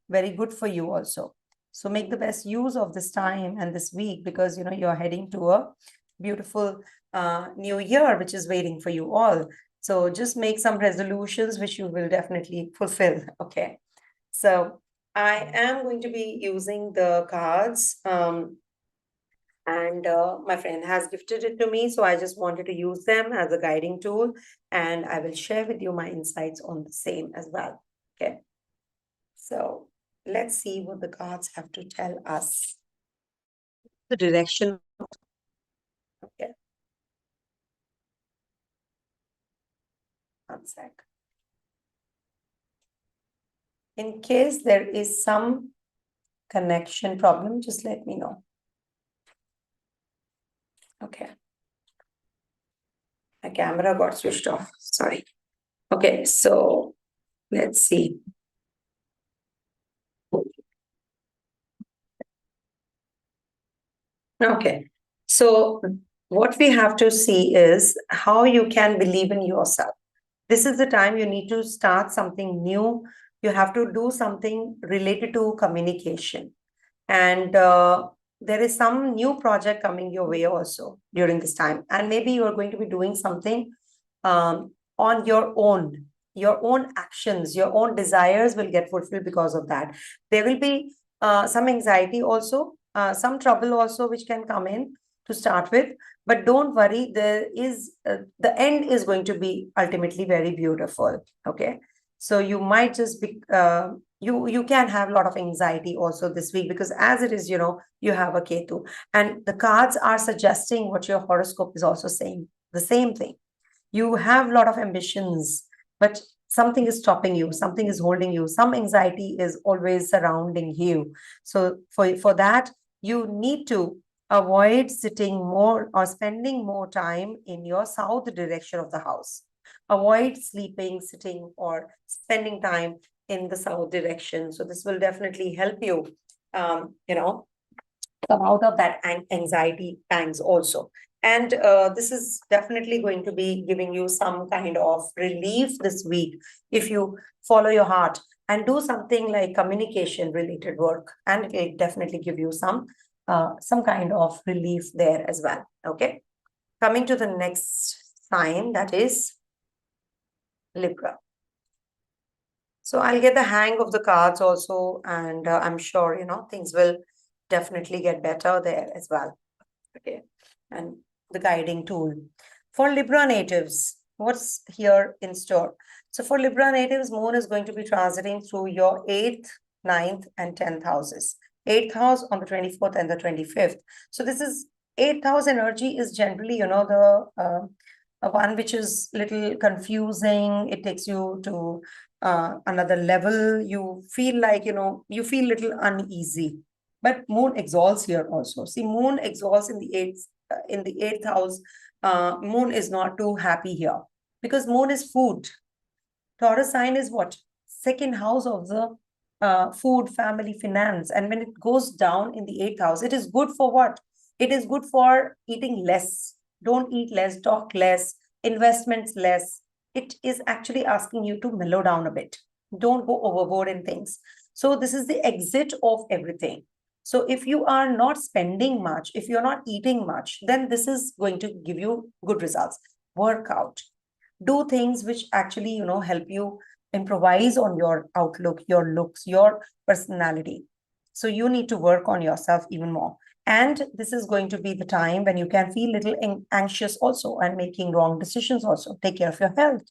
very good for you also. So make the best use of this time and this week, because you're heading to a beautiful new year which is waiting for you all. So just make some resolutions which you will definitely fulfill. Okay, So I am going to be using the cards, and my friend has gifted it to me, so I just wanted to use them as a guiding tool, and I will share with you my insights on the same as well. Okay, so let's see what the cards have to tell us. The direction. Okay, one sec. In case there is some connection problem, just let me know. Okay. My camera got switched off. Sorry. Okay, so let's see. Okay, so what we have to see is how you can believe in yourself. This is the time you need to start something new. You have to do something related to communication. And there is some new project coming your way also during this time. And maybe you are going to be doing something on your own actions, your own desires will get fulfilled because of that. There will be some anxiety also, some trouble also, which can come in to start with. But don't worry, there is the end is going to be ultimately very beautiful. Okay, so you might just be you can have a lot of anxiety also this week, because as it is, you have a Ketu, and the cards are suggesting what your horoscope is also saying, the same thing. You have a lot of ambitions, but something is stopping you, something is holding you, some anxiety is always surrounding you. So for that, you need to avoid sitting more or spending more time in your south direction of the house. Avoid sleeping, sitting, or spending time in the south direction. So this will definitely help you, come out of that anxiety pangs also. And this is definitely going to be giving you some kind of relief this week if you follow your heart and do something like communication related work, and it will definitely give you some kind of relief there as well. Okay, coming to the next sign, that is Libra. So I'll get the hang of the cards also, and I'm sure things will definitely get better there as well. Okay, and the guiding tool for Libra natives, what's here in store? So for Libra natives, Moon is going to be transiting through your 8th, 9th, and 10th houses. 8th house on the 24th and the 25th. So this is 8th house energy is generally, the one which is little confusing. It takes you to another level. You feel like, you feel little uneasy. But Moon exalts here also. See, Moon exalts in the eighth house. Moon is not too happy here because Moon is food. Taurus sign is what? Second house of the food, family, finance. And when it goes down in the eighth house, it is good for what? It is good for eating less. Don't eat less, talk less, investments less. It is actually asking you to mellow down a bit. Don't go overboard in things. So this is the exit of everything. So if you are not spending much, if you're not eating much, then this is going to give you good results. Work out. Do things which actually, help you improvise on your outlook, your looks, your personality. So you need to work on yourself even more. And this is going to be the time when you can feel a little anxious also and making wrong decisions also. Take care of your health.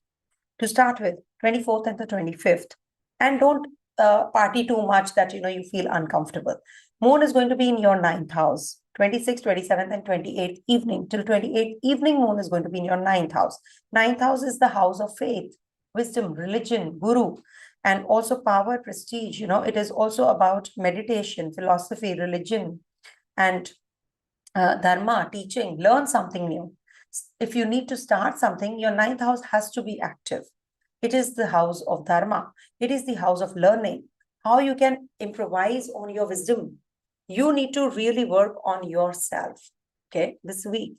To start with, 24th and the 25th. And don't party too much that, you feel uncomfortable. Moon is going to be in your 9th house. 26th, 27th, and 28th evening. Till 28th evening, Moon is going to be in your 9th house. 9th house is the house of faith, wisdom, religion, guru, and also power, prestige. It is also about meditation, philosophy, religion, and dharma, teaching. Learn something new. If you need to start something, your 9th house has to be active. It is the house of dharma. It is the house of learning. How you can improvise on your wisdom. You need to really work on yourself, okay, this week.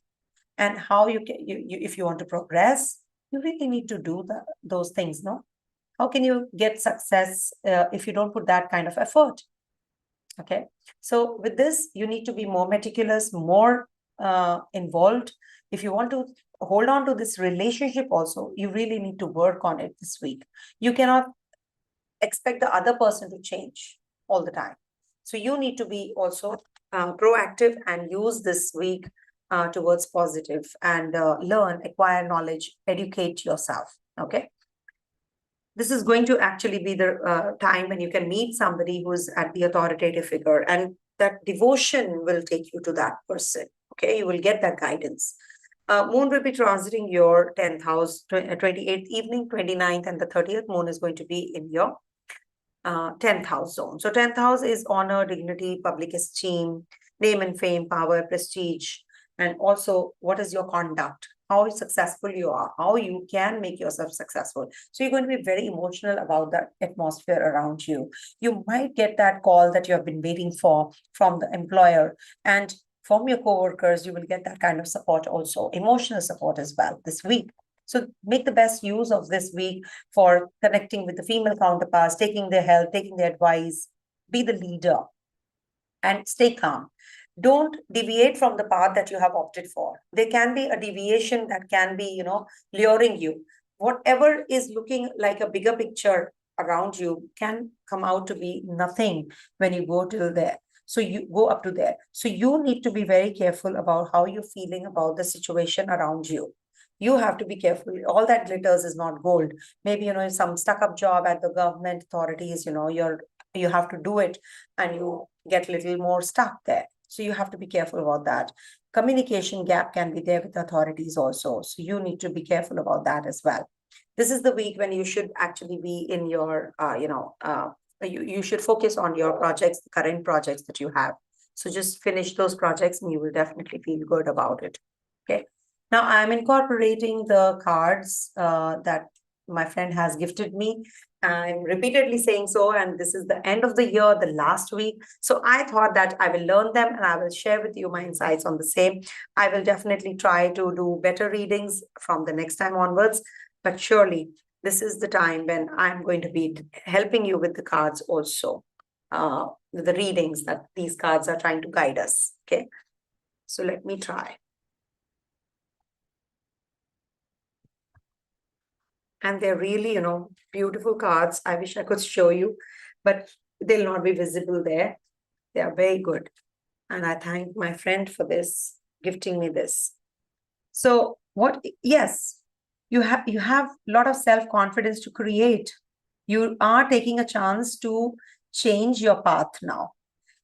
And how you can, if you want to progress, you really need to do those things, no? How can you get success if you don't put that kind of effort? Okay, so with this, you need to be more meticulous, more involved. If you want to hold on to this relationship also, you really need to work on it this week. You cannot expect the other person to change all the time. So you need to be also proactive and use this week towards positive and learn, acquire knowledge, educate yourself. Okay. This is going to actually be the time when you can meet somebody who's at the authoritative figure, and that devotion will take you to that person. Okay, you will get that guidance. Moon will be transiting your 10th house, 28th evening, 29th, and the 30th. Moon is going to be in your 10th house zone. So 10th house is honor, dignity, public esteem, name and fame, power, prestige, and also what is your conduct, how successful you are, how you can make yourself successful. So you're going to be very emotional about the atmosphere around you. You might get that call that you have been waiting for from the employer, and from your coworkers, you will get that kind of support also, emotional support as well this week. So make the best use of this week for connecting with the female counterparts, taking their help, taking their advice, be the leader, and stay calm. Don't deviate from the path that you have opted for. There can be a deviation that can be, luring you. Whatever is looking like a bigger picture around you can come out to be nothing when you go till there. So you go up to there. So you need to be very careful about how you're feeling about the situation around you. You have to be careful. All that glitters is not gold. Maybe, some stuck-up job at the government authorities, you have to do it and you get a little more stuck there. So you have to be careful about that. Communication gap can be there with authorities also. So you need to be careful about that as well. This is the week when you should actually be in your, you should focus on your projects, the current projects that you have. So just finish those projects and you will definitely feel good about it. Okay. Now I'm incorporating the cards that my friend has gifted me. I'm repeatedly saying so, and this is the end of the year, the last week. So I thought that I will learn them and I will share with you my insights on the same. I will definitely try to do better readings from the next time onwards, but surely this is the time when I'm going to be helping you with the cards also, the readings that these cards are trying to guide us. Okay, so let me try. And they're really, beautiful cards. I wish I could show you, but they'll not be visible there. They are very good. And I thank my friend for this, gifting me this. So yes, you have a lot of self-confidence to create. You are taking a chance to change your path now.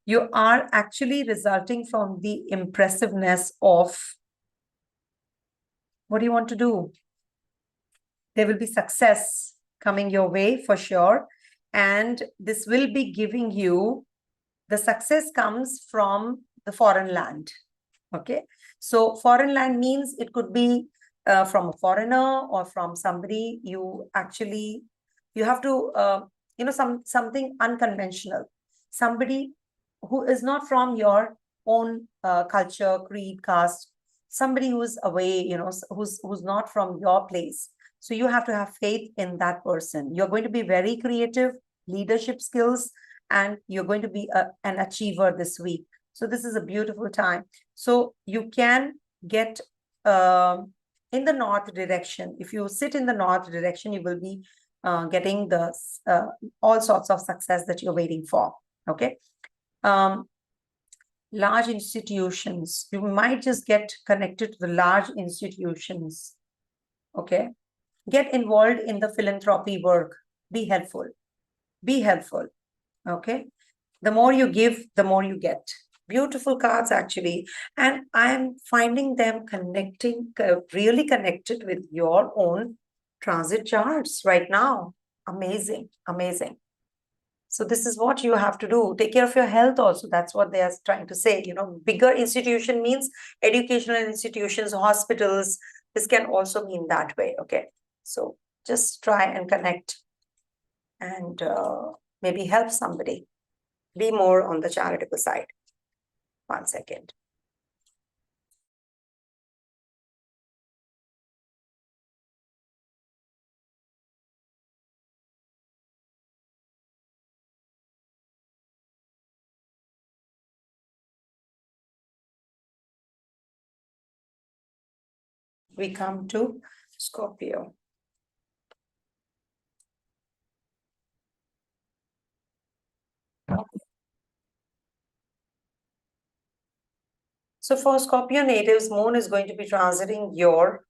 You are actually resulting from the impressiveness of what do you want to do? There will be success coming your way for sure. And this will be giving you, the success comes from the foreign land. Okay. So foreign land means it could be from a foreigner or from somebody you have to, something unconventional, somebody who is not from your own culture, creed, caste, somebody who's away, who's not from your place. So you have to have faith in that person. You're going to be very creative, leadership skills, and you're going to be an achiever this week. So this is a beautiful time. So you can get in the north direction. If you sit in the north direction, you will be getting the all sorts of success that you're waiting for. Okay. Large institutions. You might just get connected to the large institutions. Okay. Get involved in the philanthropy work. Be helpful. Be helpful. Okay. The more you give, the more you get. Beautiful cards, actually. And I'm finding them really connected with your own transit charts right now. Amazing. Amazing. So this is what you have to do. Take care of your health also. That's what they are trying to say. Bigger institution means educational institutions, hospitals. This can also mean that way. Okay. So just try and connect and maybe help somebody. Be more on the charitable side. 1 second. We come to Scorpio. So for Scorpio natives, Moon is going to be transiting your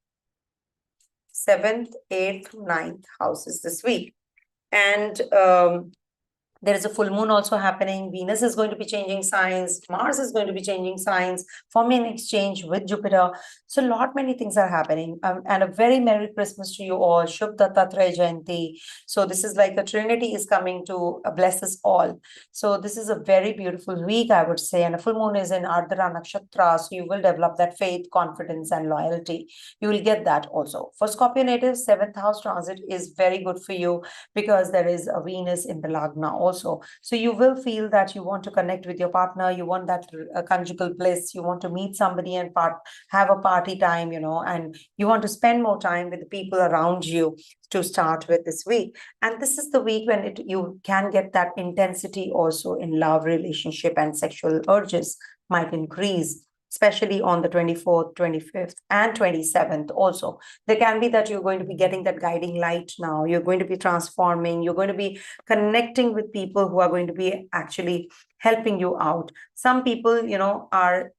7th, 8th, 9th houses this week. And there is a full moon also happening. Venus is going to be changing signs. Mars is going to be changing signs, forming an exchange with Jupiter. So, many things are happening. And a very Merry Christmas to you all. Shubh Dattatreya Jayanti. So, this is like a Trinity is coming to bless us all. So, this is a very beautiful week, I would say. And a full moon is in Ardhara Nakshatra. So, you will develop that faith, confidence, and loyalty. You will get that also. For Scorpio natives, 7th house transit is very good for you because there is a Venus in the Lagna also. So you will feel that you want to connect with your partner, you want that conjugal bliss, you want to meet somebody and have a party time, and you want to spend more time with the people around you to start with this week. And this is the week when you can get that intensity also in love, relationship, and sexual urges might increase, especially on the 24th, 25th, and 27th also. There can be that you're going to be getting that guiding light now. You're going to be transforming. You're going to be connecting with people who are going to be actually helping you out. Some people, are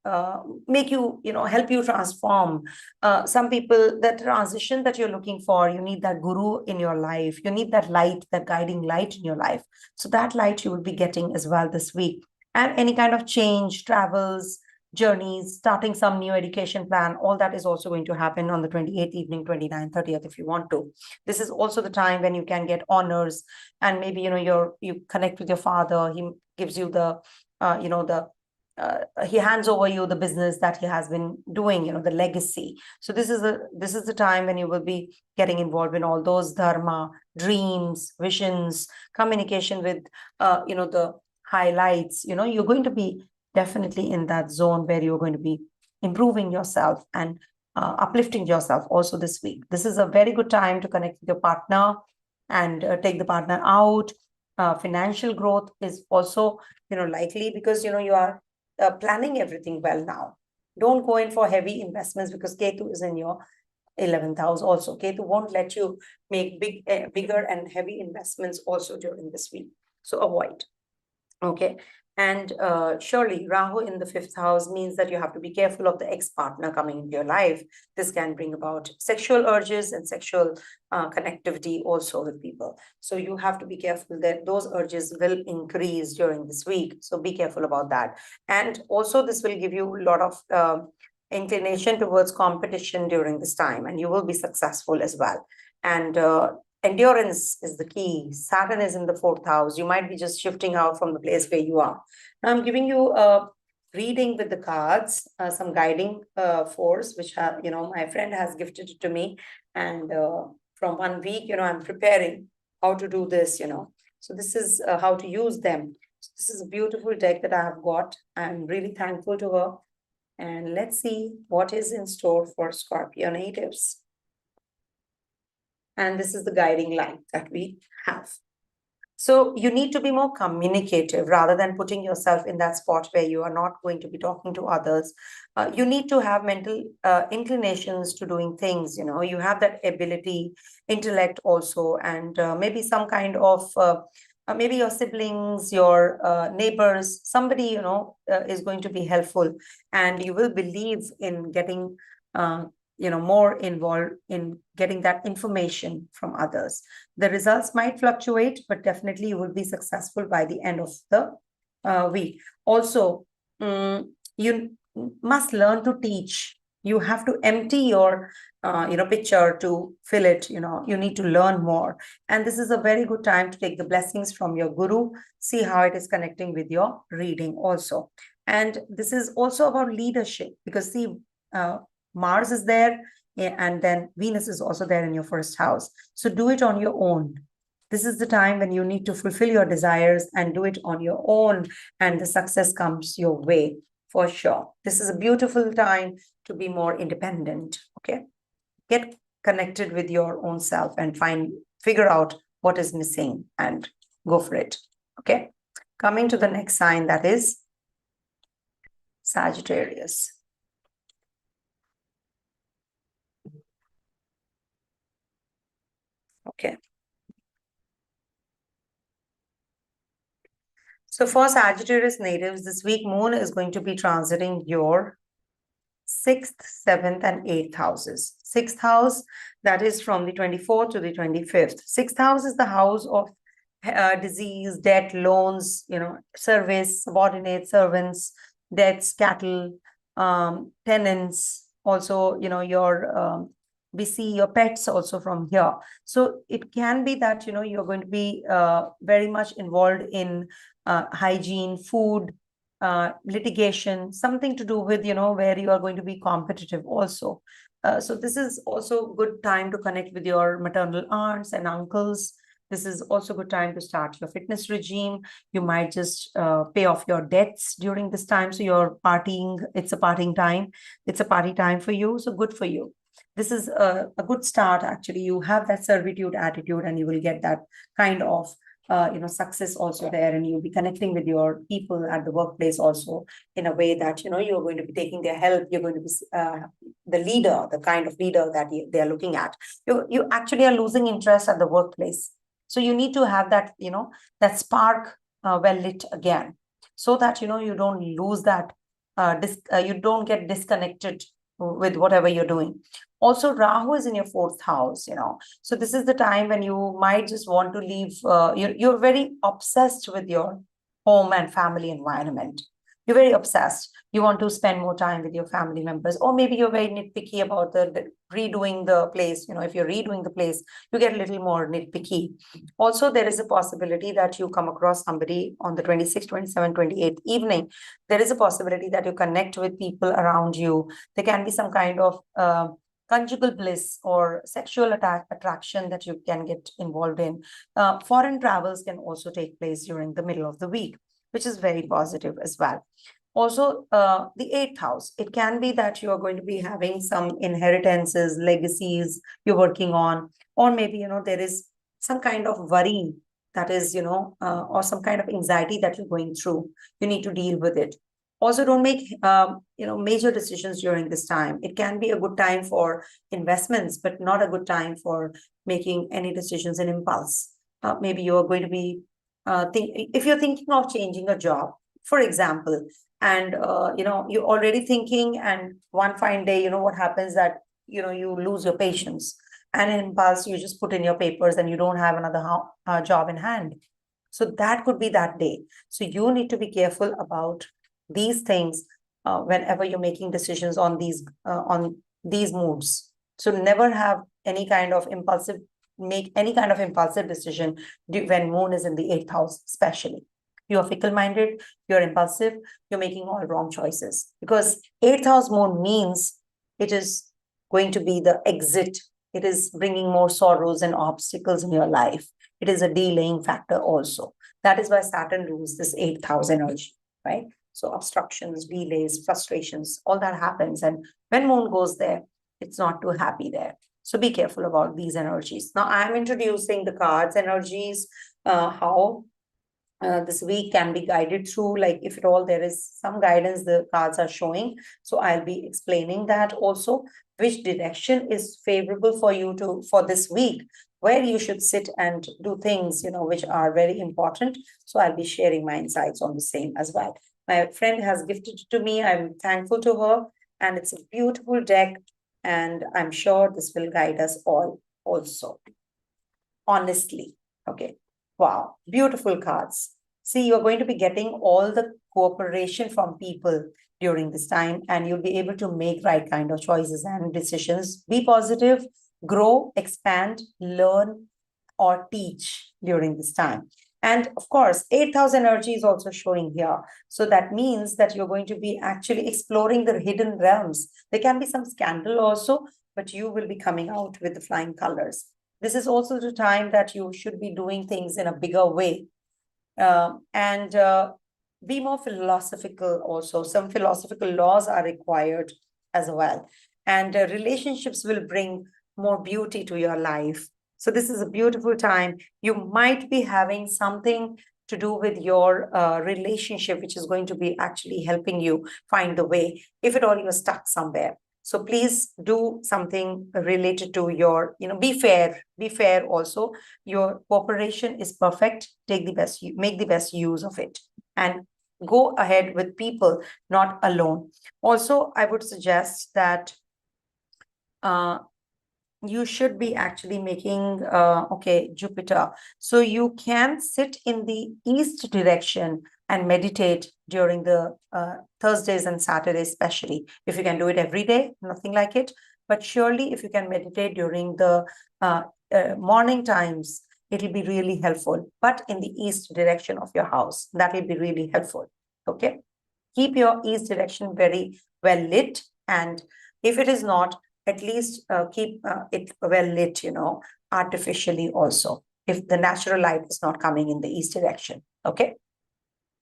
make you, help you transform. Some people, the transition that you're looking for, you need that guru in your life. You need that light, that guiding light in your life. So that light you will be getting as well this week. And any kind of change, travels, journeys, starting some new education plan, all that is also going to happen on the 28th evening, 29th, 30th, if you want to. This is also the time when you can get honors, and maybe, you connect with your father. He gives you he hands over you the business that he has been doing, the legacy. So this is the time when you will be getting involved in all those dharma, dreams, visions, communication with, the highlights. You're going to be definitely in that zone where you're going to be improving yourself and uplifting yourself also this week. This is a very good time to connect with your partner and take the partner out. Financial growth is also, likely because, you are planning everything well now. Don't go in for heavy investments because Ketu is in your 11th house also. Ketu won't let you make bigger and heavy investments also during this week. So avoid. Okay. And surely Rahu in the 5th house means that you have to be careful of the ex-partner coming into your life. This can bring about sexual urges and sexual connectivity also with people. So you have to be careful that those urges will increase during this week. So be careful about that. And also this will give you a lot of inclination towards competition during this time, and you will be successful as well. And endurance is the key. Saturn is in the 4th house. You might be just shifting out from the place where you are. Now I'm giving you a reading with the cards, some guiding force, which my friend has gifted it to me. And from 1 week, I'm preparing how to do this, So this is how to use them. So this is a beautiful deck that I have got. I'm really thankful to her. And let's see what is in store for Scorpio natives. And this is the guiding line that we have. So you need to be more communicative rather than putting yourself in that spot where you are not going to be talking to others. You need to have mental inclinations to doing things. You have that ability, intellect also, and maybe some kind of maybe your siblings, your neighbors, somebody is going to be helpful, and you will believe in getting more involved in getting that information from others. The results might fluctuate, but definitely you will be successful by the end of the week. Also, you must learn to teach. You have to empty your picture to fill it. You need to learn more, and this is a very good time to take the blessings from your guru, see how it is connecting with your reading also. And this is also about leadership, because see, Mars is there, and then Venus is also there in your 1st house. So do it on your own. This is the time when you need to fulfill your desires and do it on your own, and the success comes your way for sure. This is a beautiful time to be more independent. Okay. Get connected with your own self and figure out what is missing and go for it. Okay. Coming to the next sign, that is Sagittarius. Okay. So for Sagittarius natives, this week moon is going to be transiting your 6th, 7th, and 8th houses. 6th house, that is from the 24th to the 25th. 6th house is the house of disease, debt, loans, service, subordinate servants, debts, cattle, tenants. Also, we see your pets also from here. So it can be that, you're going to be very much involved in hygiene, food, litigation, something to do with, where you are going to be competitive also. So this is also a good time to connect with your maternal aunts and uncles. This is also a good time to start your fitness regime. You might just pay off your debts during this time. So you're partying. It's a partying time. It's a party time for you. So good for you. This is a good start, actually. You have that servitude attitude and you will get that kind of success also there, and you'll be connecting with your people at the workplace also in a way that, you're going to be taking their help. You're going to be the leader, the kind of leader that they're looking at. You actually are losing interest at the workplace. So you need to have that, that spark well lit again, so that, you don't lose that, you don't get disconnected with whatever you're doing. Also, Rahu is in your 4th house, So this is the time when you might just want to leave. You're very obsessed with your home and family environment. You're very obsessed. You want to spend more time with your family members, or maybe you're very nitpicky about the redoing the place. If you're redoing the place, you get a little more nitpicky. Also, there is a possibility that you come across somebody on the 26th, 27th, 28th evening. There is a possibility that you connect with people around you. There can be some kind of conjugal bliss or sexual attraction that you can get involved in. Foreign travels can also take place during the middle of the week, which is very positive as well. Also, the 8th house, it can be that you are going to be having some inheritances, legacies you're working on, or maybe, there is some kind of worry that is, or some kind of anxiety that you're going through. You need to deal with it. Also, don't make, major decisions during this time. It can be a good time for investments, but not a good time for making any decisions in impulse. Maybe you are going to be, if you're thinking of changing a job, for example, and, you're already thinking, and one fine day, what happens that, you lose your patience. And in impulse, you just put in your papers and you don't have another job in hand. So that could be that day. So you need to be careful about these things whenever you're making decisions on these moods. So never have any kind of make any kind of impulsive decision when moon is in the 8th house, especially. You're fickle-minded, you're impulsive, you're making all wrong choices, because 8th house moon means it is going to be the exit. It is bringing more sorrows and obstacles in your life. It is a delaying factor also. That is why Saturn rules this 8th house energy, right? So obstructions, delays, frustrations, all that happens. And when moon goes there, it's not too happy there. So be careful about these energies. Now, I'm introducing the cards energies, how this week can be guided through, like if at all there is some guidance the cards are showing. So I'll be explaining that also, which direction is favorable for you for this week, where you should sit and do things, which are very important. So I'll be sharing my insights on the same as well. My friend has gifted it to me. I'm thankful to her, and it's a beautiful deck, and I'm sure this will guide us all also. Honestly. Okay. Wow. Beautiful cards. See, you're going to be getting all the cooperation from people during this time, and you'll be able to make right kind of choices and decisions. Be positive, grow, expand, learn, or teach during this time. And of course, 8th house energy is also showing here. So that means that you're going to be actually exploring the hidden realms. There can be some scandal also, but you will be coming out with the flying colors. This is also the time that you should be doing things in a bigger way. And be more philosophical also. Some philosophical laws are required as well. And relationships will bring more beauty to your life. So this is a beautiful time. You might be having something to do with your relationship, which is going to be actually helping you find the way, if at all you're stuck somewhere. So please do something related to your, be fair also. Your cooperation is perfect. Make the best use of it. and go ahead with people, not alone. Also, I would suggest that you should be actually making, okay, Jupiter. So you can sit in the east direction and meditate during the Thursdays and Saturdays, especially. If you can do it every day, nothing like it. But surely if you can meditate during the morning times, it'll be really helpful. But in the east direction of your house, that will be really helpful. Okay. Keep your east direction very well lit. And if it is not, at least keep it well lit, artificially also, if the natural light is not coming in the east direction. Okay.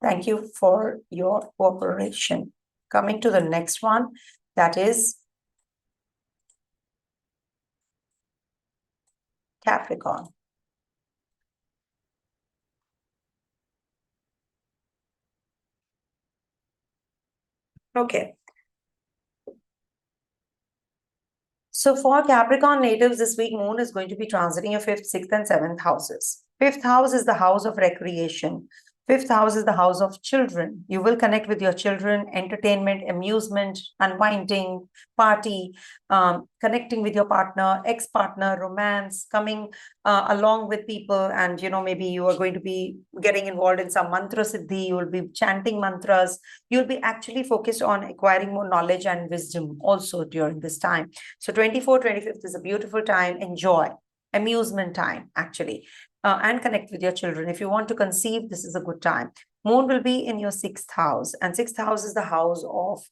Thank you for your cooperation. Coming to the next one, that is Capricorn. Okay. So for Capricorn natives this week, Moon is going to be transiting your 5th, 6th, and 7th houses. 5th house is the house of recreation. 5th house is the house of children. You will connect with your children, entertainment, amusement, unwinding, party, connecting with your partner, ex-partner, romance, coming along with people. And, maybe you are going to be getting involved in some mantra siddhi. You will be chanting mantras. You'll be actually focused on acquiring more knowledge and wisdom also during this time. So 24th, 25th is a beautiful time. Enjoy. Amusement time, actually. And connect with your children. If you want to conceive, this is a good time. Moon will be in your 6th house, and 6th house is the house of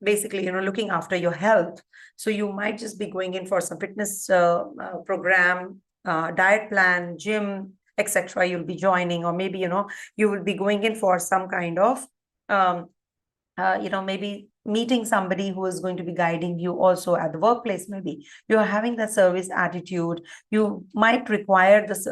basically, looking after your health. So you might just be going in for some fitness program, diet plan, gym, etc. You'll be joining, or maybe, you will be going in for some kind of, maybe meeting somebody who is going to be guiding you also at the workplace. Maybe you're having that service attitude. You might require this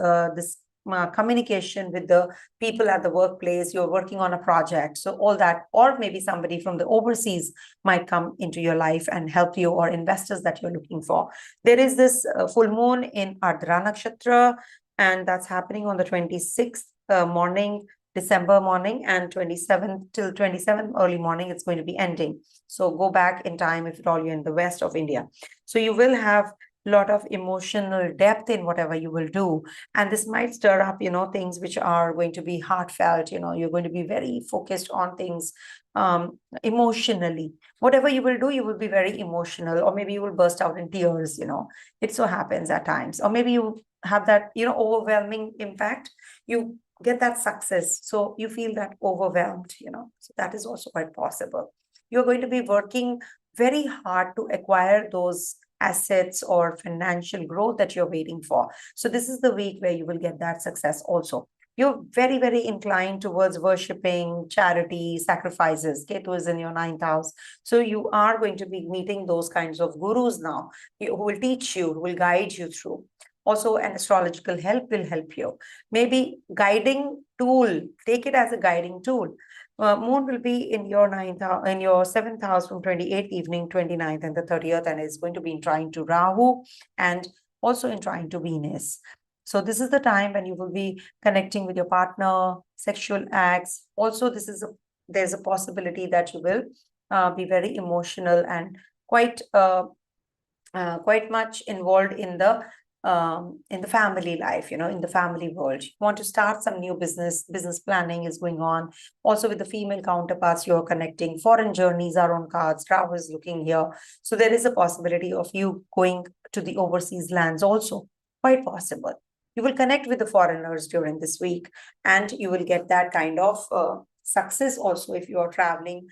communication with the people at the workplace. You're working on a project. So all that, or maybe somebody from the overseas might come into your life and help you, or investors that you're looking for. There is this full moon in Ardra Nakshatra, and that's happening on the 26th morning, December morning, and 27th till 27th early morning, it's going to be ending. So go back in time if at all you're in the west of India. So you will have a lot of emotional depth in whatever you will do. And this might stir up, things which are going to be heartfelt. You're going to be very focused on things emotionally. Whatever you will do, you will be very emotional, or maybe you will burst out in tears. It so happens at times. Or maybe you have that, overwhelming impact. You get that success, so you feel that overwhelmed, so that is also quite possible. You're going to be working very hard to acquire those assets or financial growth that you're waiting for. So this is the week where you will get that success also. You're very, very inclined towards worshipping, charity, sacrifices. Ketu is in your 9th house. So you are going to be meeting those kinds of gurus now, who will teach you, who will guide you through. Also, an astrological help will help you. Maybe guiding tool, take it as a guiding tool. Moon will be in your 7th house from 28th evening, 29th, and the 30th, and it's going to be in trine to Rahu and also in trine to Venus. So this is the time when you will be connecting with your partner, sexual acts. Also, there's a possibility that you will be very emotional and quite much involved in the family life, in the family world. You want to start some new business planning is going on. Also with the female counterparts, you're connecting. Foreign journeys are on cards. Rahu is looking here. So there is a possibility of you going to the overseas lands also. Quite possible. You will connect with the foreigners during this week, and you will get that kind of success also if you are traveling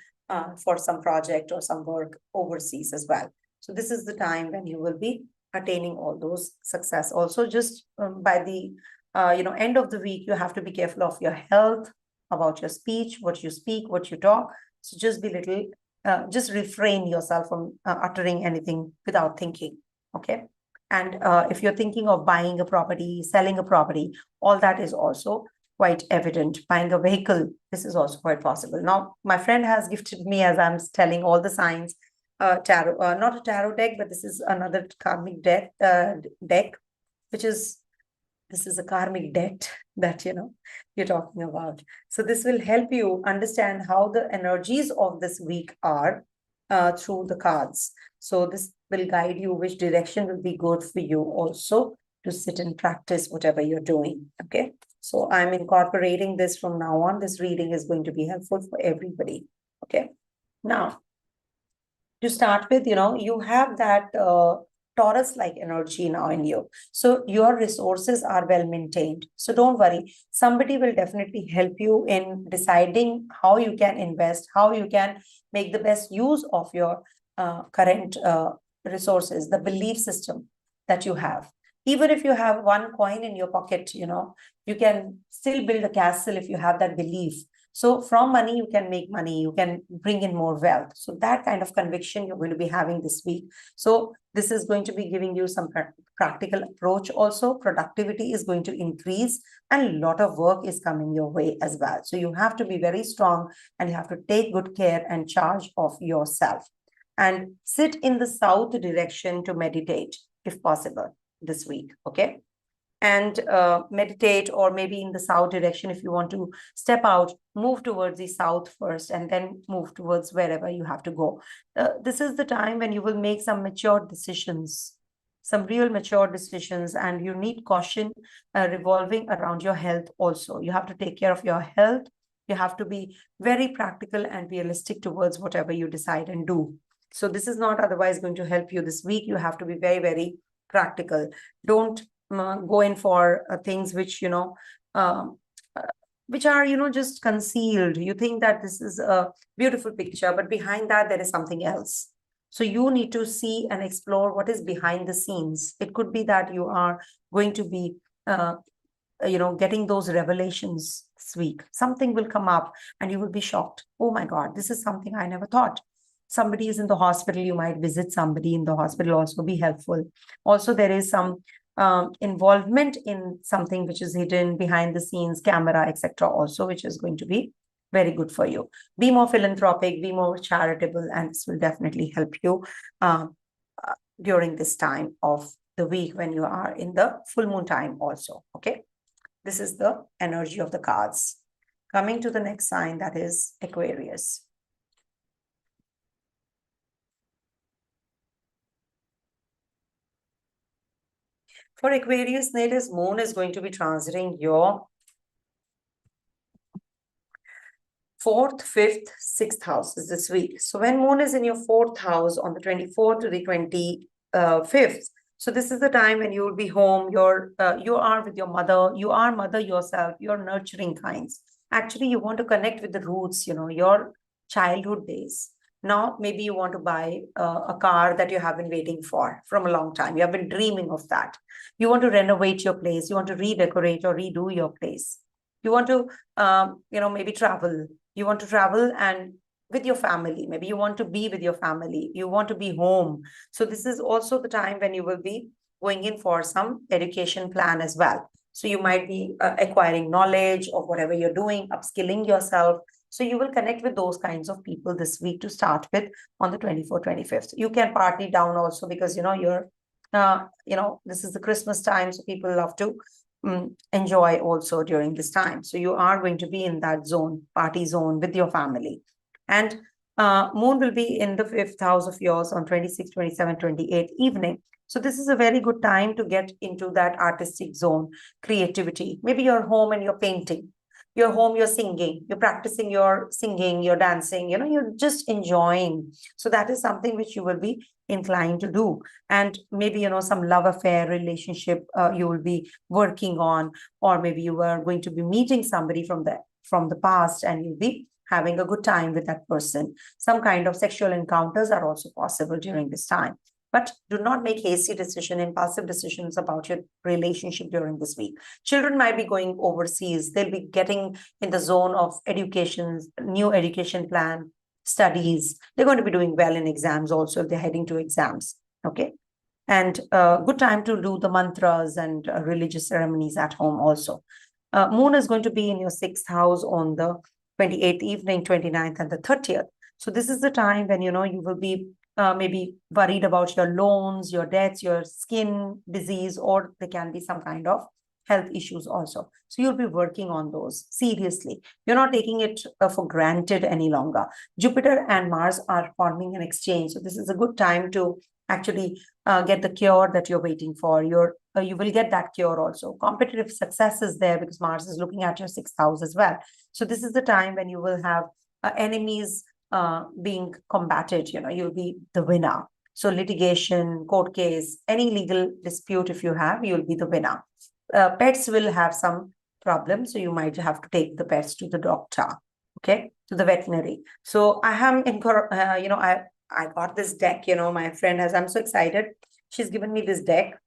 for some project or some work overseas as well. So this is the time when you will be attaining all those success. Also, just by the end of the week, you have to be careful of your health, about your speech, what you speak, what you talk. So just be little, just refrain yourself from uttering anything without thinking. Okay. And if you're thinking of buying a property, selling a property, all that is also quite evident. Buying a vehicle, this is also quite possible. Now, my friend has gifted me, as I'm telling, all the signs, tarot, not a tarot deck, but this is another karmic deck, which is This is a karmic debt that, you're talking about. So this will help you understand how the energies of this week are through the cards. So this will guide you which direction will be good for you also to sit and practice whatever you're doing. Okay. So I'm incorporating this from now on. This reading is going to be helpful for everybody. Okay. Now, to start with, you have that Taurus-like energy now in you. So your resources are well maintained. So don't worry. Somebody will definitely help you in deciding how you can invest, how you can make the best use of your current resources, the belief system that you have. Even if you have one coin in your pocket, you can still build a castle if you have that belief. So from money, you can make money, you can bring in more wealth. So that kind of conviction you're going to be having this week. So this is going to be giving you some practical approach also. Productivity is going to increase and a lot of work is coming your way as well. So you have to be very strong and you have to take good care and charge of yourself. And sit in the south direction to meditate if possible this week, okay? And meditate, or maybe in the south direction, if you want to step out, move towards the south first and then move towards wherever you have to go. This is the time when you will make some mature decisions, some real mature decisions, and you need caution revolving around your health also. You have to take care of your health. You have to be very practical and realistic towards whatever you decide and do. So this is not otherwise going to help you this week. You have to be very, very practical. Don't go in for things which which are just concealed. You think that this is a beautiful picture, but behind that there is something else. So you need to see and explore what is behind the scenes. It could be that you are going to be getting those revelations this week. Something will come up and you will be shocked. Oh my God, this is something I never thought. Somebody is in the hospital, you might visit somebody in the hospital, also be helpful. Also, there is some involvement in something which is hidden behind the scenes, camera, etc. also, which is going to be very good for you. Be more philanthropic, be more charitable, and this will definitely help you during this time of the week when you are in the full moon time also, okay? This is the energy of the cards. Coming to the next sign, that is Aquarius. For Aquarius, Native's moon is going to be transiting your 4th, 5th, 6th houses this week. So when moon is in your 4th house on the 24th to the 25th, so this is the time when you will be home, you are with your mother, you are mother yourself, you're nurturing kinds. Actually, you want to connect with the roots, your childhood days. Now, maybe you want to buy a car that you have been waiting for from a long time. You have been dreaming of that. You want to renovate your place. You want to redecorate or redo your place. You want to, maybe travel. You want to travel and with your family. Maybe you want to be with your family. You want to be home. So this is also the time when you will be going in for some education plan as well. So you might be acquiring knowledge of whatever you're doing, upskilling yourself. So you will connect with those kinds of people this week to start with on the 24th, 25th. You can party down also because, you're, this is the Christmas time. So people love to enjoy also during this time. So you are going to be in that zone, party zone with your family. And moon will be in the 5th house of yours on 26, 27, 28 evening. So this is a very good time to get into that artistic zone, creativity. Maybe you're home and you're painting. You're home, you're singing, you're practicing your singing, you're dancing, you're just enjoying. So that is something which you will be inclined to do. And maybe, some love affair relationship you will be working on, or maybe you are going to be meeting somebody from the past and you'll be having a good time with that person. Some kind of sexual encounters are also possible during this time. But do not make hasty decisions, impulsive decisions about your relationship during this week. Children might be going overseas. They'll be getting in the zone of education, new education plan, studies. They're going to be doing well in exams also if they're heading to exams. Okay. And good time to do the mantras and religious ceremonies at home also. Moon is going to be in your 6th house on the 28th evening, 29th and the 30th. So this is the time when, you will be maybe worried about your loans, your debts, your skin disease, or there can be some kind of health issues also. So you'll be working on those seriously. You're not taking it for granted any longer. Jupiter and Mars are forming an exchange. So this is a good time to actually get the cure that you're waiting for. You will get that cure also. Competitive success is there because Mars is looking at your 6th house as well. So this is the time when you will have enemies being combated. You'll be the winner. So litigation, court case, any legal dispute if you have, you'll be the winner. Pets will have some problems, so you might have to take the pets to the doctor, okay, to the veterinary. So I am I got this deck. My friend has. I'm so excited. She's given me this deck,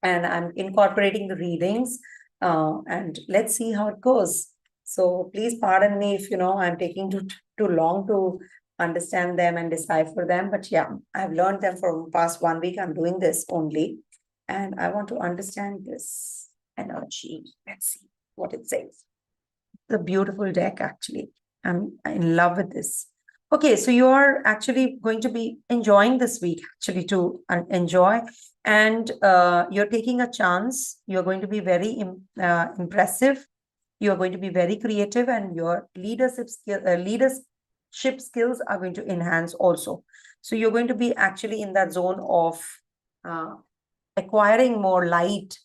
and I'm incorporating the readings. And let's see how it goes. So please pardon me if I'm taking too long to understand them and decipher them. But yeah, I've learned them for the past 1 week. I'm doing this only, and I want to understand this energy. Let's see what it says. The beautiful deck, actually. I'm in love with this. Okay, so you are actually going to be enjoying this week, actually, to enjoy. And you're taking a chance. You're going to be very impressive. You're going to be very creative, and your leadership skills are going to enhance also. So you're going to be actually in that zone of acquiring more light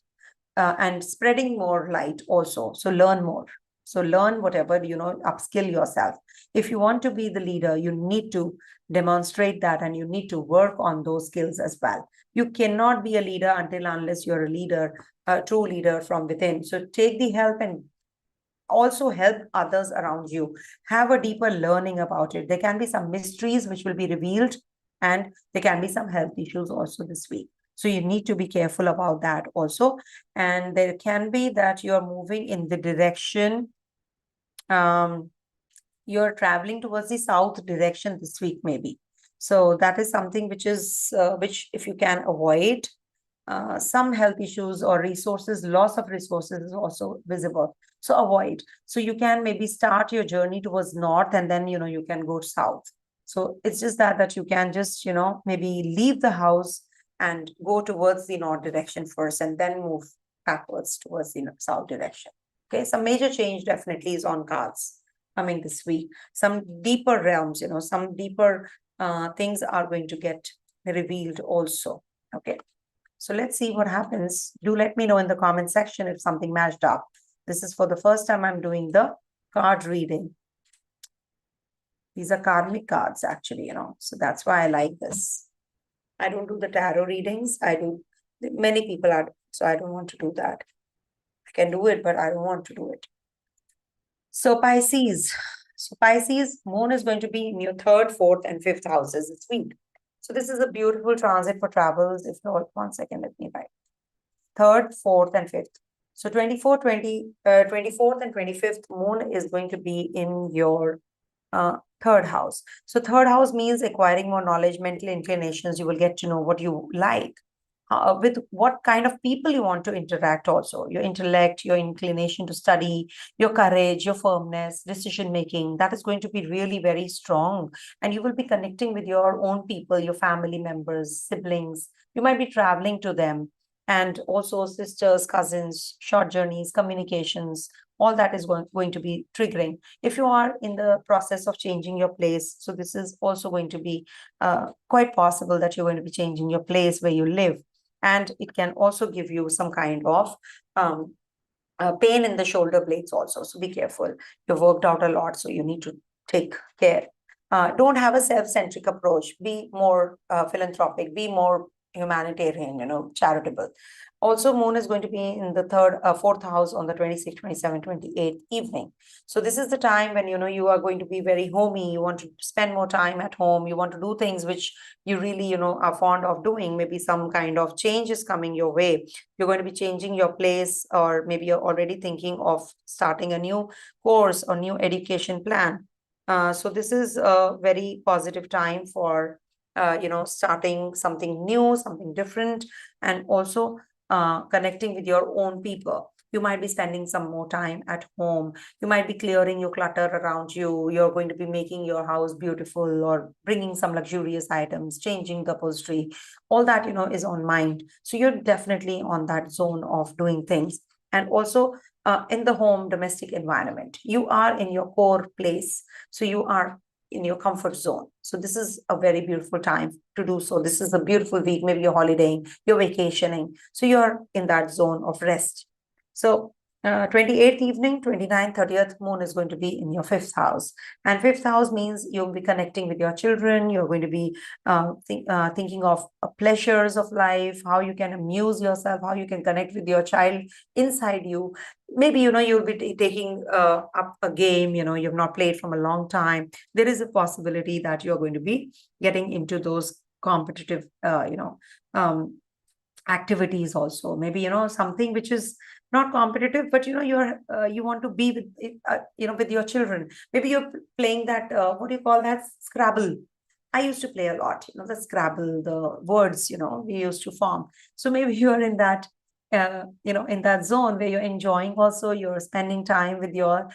and spreading more light also. So learn more. So learn whatever, upskill yourself. If you want to be the leader, you need to demonstrate that, and you need to work on those skills as well. You cannot be a leader unless you're a leader, a true leader from within. So take the help and also help others around you. Have a deeper learning about it. There can be some mysteries which will be revealed, and there can be some health issues also this week. So you need to be careful about that also. And there can be that you're moving in the direction, you're traveling towards the south direction this week, maybe. So that is something which if you can avoid, some health issues or loss of resources is also visible. So avoid. So you can maybe start your journey towards north, and then, you can go south. So it's just that you can just, maybe leave the house and go towards the north direction first, and then move backwards towards the south direction. Okay, some major change definitely is on cards coming this week. Some deeper realms, some deeper things are going to get revealed also. Okay, so let's see what happens. Do let me know in the comment section if something matched up. This is for the first time I'm doing the card reading. These are karmic cards, actually, so that's why I like this. I don't do the tarot readings. Many people are, so I don't want to do that. I can do it, but I don't want to do it. So Pisces. So Pisces, moon is going to be in your 3rd, 4th, and 5th houses this week. So this is a beautiful transit for travels. If not, 1 second, let me write. 3rd, 4th, and 5th. So 24th and 25th moon is going to be in your 3rd house. So 3rd house means acquiring more knowledge, mental inclinations. You will get to know what you like, with what kind of people you want to interact also. Your intellect, your inclination to study, your courage, your firmness, decision making, that is going to be really very strong. And you will be connecting with your own people, your family members, siblings. You might be traveling to them. And also sisters, cousins, short journeys, communications, all that is going to be triggering. If you are in the process of changing your place, so this is also going to be quite possible that you're going to be changing your place where you live. And it can also give you some kind of pain in the shoulder blades also. So be careful. You've worked out a lot, so you need to take care. Don't have a self-centric approach. Be more philanthropic. Be more humanitarian, charitable. Also, moon is going to be in the 4th house on the 26th, 27th, 28th evening. So this is the time when, you are going to be very homey. You want to spend more time at home. You want to do things which you really, are fond of doing. Maybe some kind of change is coming your way. You're going to be changing your place, or maybe you're already thinking of starting a new course or new education plan. So this is a very positive time for starting something new, something different, and also connecting with your own people. You might be spending some more time at home. You might be clearing your clutter around you. You're going to be making your house beautiful, or bringing some luxurious items, changing the upholstery. All that, is on mind. So you're definitely on that zone of doing things. and also in the home, domestic environment. You are in your core place. So you are in your comfort zone. So this is a very beautiful time to do so. This is a beautiful week. Maybe you're holidaying, you're vacationing. So you're in that zone of rest. So 28th evening, 29th, 30th moon is going to be in your 5th house. And 5th house means you'll be connecting with your children. You're going to be thinking of pleasures of life, how you can amuse yourself, how you can connect with your child inside you. Maybe, you'll be taking up a game, you've not played from a long time. There is a possibility that you're going to be getting into those competitive, activities also. Maybe, something which is not competitive, but you want to be with with your children. Maybe you're playing that what do you call that, Scrabble. I used to play a lot, the Scrabble, the words, we used to form. So maybe you're in that in that zone where you're enjoying also, you're spending time with your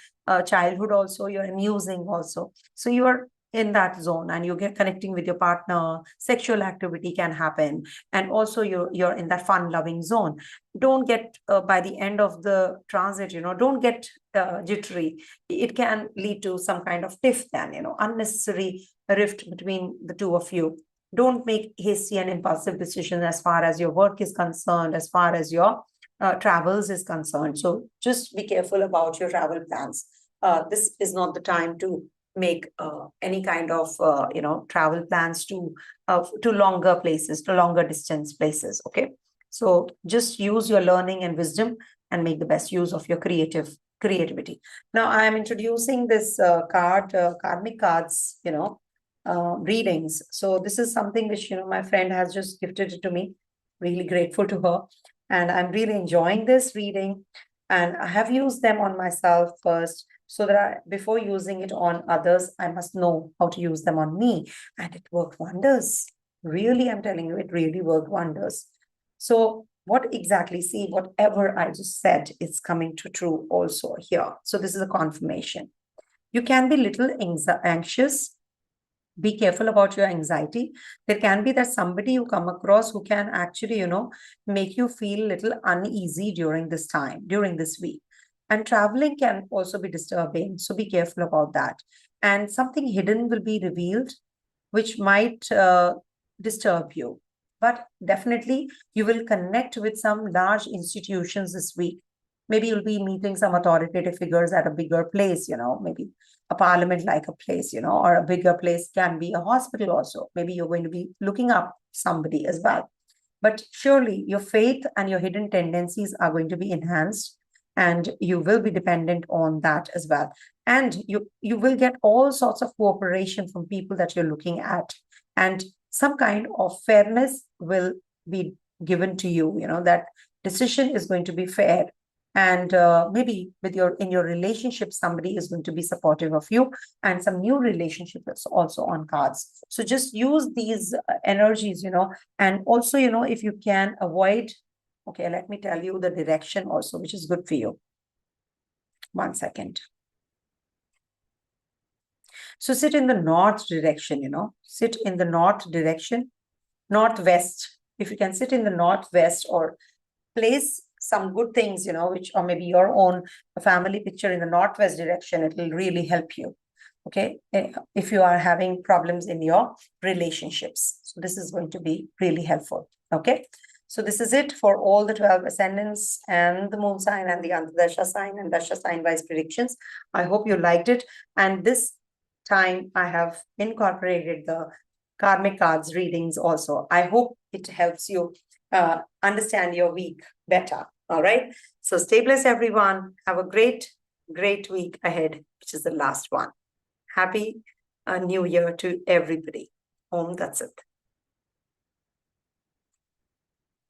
childhood also, you're amusing also. So you're in that zone and you get connecting with your partner, sexual activity can happen, and also you're in that fun loving zone. Don't get by the end of the transit, don't get jittery. It can lead to some kind of tiff then, unnecessary rift between the two of you. Don't make hasty and impulsive decisions as far as your work is concerned, as far as your travels is concerned. So just be careful about your travel plans. This is not the time to make any kind of travel plans to longer places, to longer distance places. Okay, so just use your learning and wisdom and make the best use of your creativity. Now I am introducing this karmic cards, readings. So this is something which my friend has just gifted it to me. Really grateful to her, and I'm really enjoying this reading, and I have used them on myself first, so that before using it on others, I must know how to use them on me. And it worked wonders. Really, I'm telling you, it really worked wonders. So what exactly, see, whatever I just said is coming to true also here. So this is a confirmation. You can be little anxious. Be careful about your anxiety. There can be that somebody you come across who can actually, make you feel a little uneasy during this time, during this week. And traveling can also be disturbing. So be careful about that. And something hidden will be revealed, which might disturb you. But definitely, you will connect with some large institutions this week. Maybe you'll be meeting some authoritative figures at a bigger place, maybe a parliament like a place, or a bigger place can be a hospital also. Maybe you're going to be looking up somebody as well. But surely your faith and your hidden tendencies are going to be enhanced, and you will be dependent on that as well. And you will get all sorts of cooperation from people that you're looking at, and some kind of fairness will be given to you. That decision is going to be fair. And maybe in your relationship, somebody is going to be supportive of you, and some new relationships also on cards. So just use these energies, and also, if you can avoid, okay, let me tell you the direction also, which is good for you. 1 second. So sit in the north direction, sit in the north direction, northwest. If you can sit in the northwest, or place some good things, which, or maybe your own family picture in the northwest direction, it will really help you. Okay, if you are having problems in your relationships. So this is going to be really helpful. Okay, so this is it for all the 12 ascendants and the moon sign and the Dasha sign and Dasha sign wise predictions. I hope you liked it. And this time I have incorporated the karmic cards readings also. I hope it helps you understand your week better. All right. So stay blessed, everyone. Have a great week ahead, which is the last one. Happy New Year to everybody. Om Tat Sat.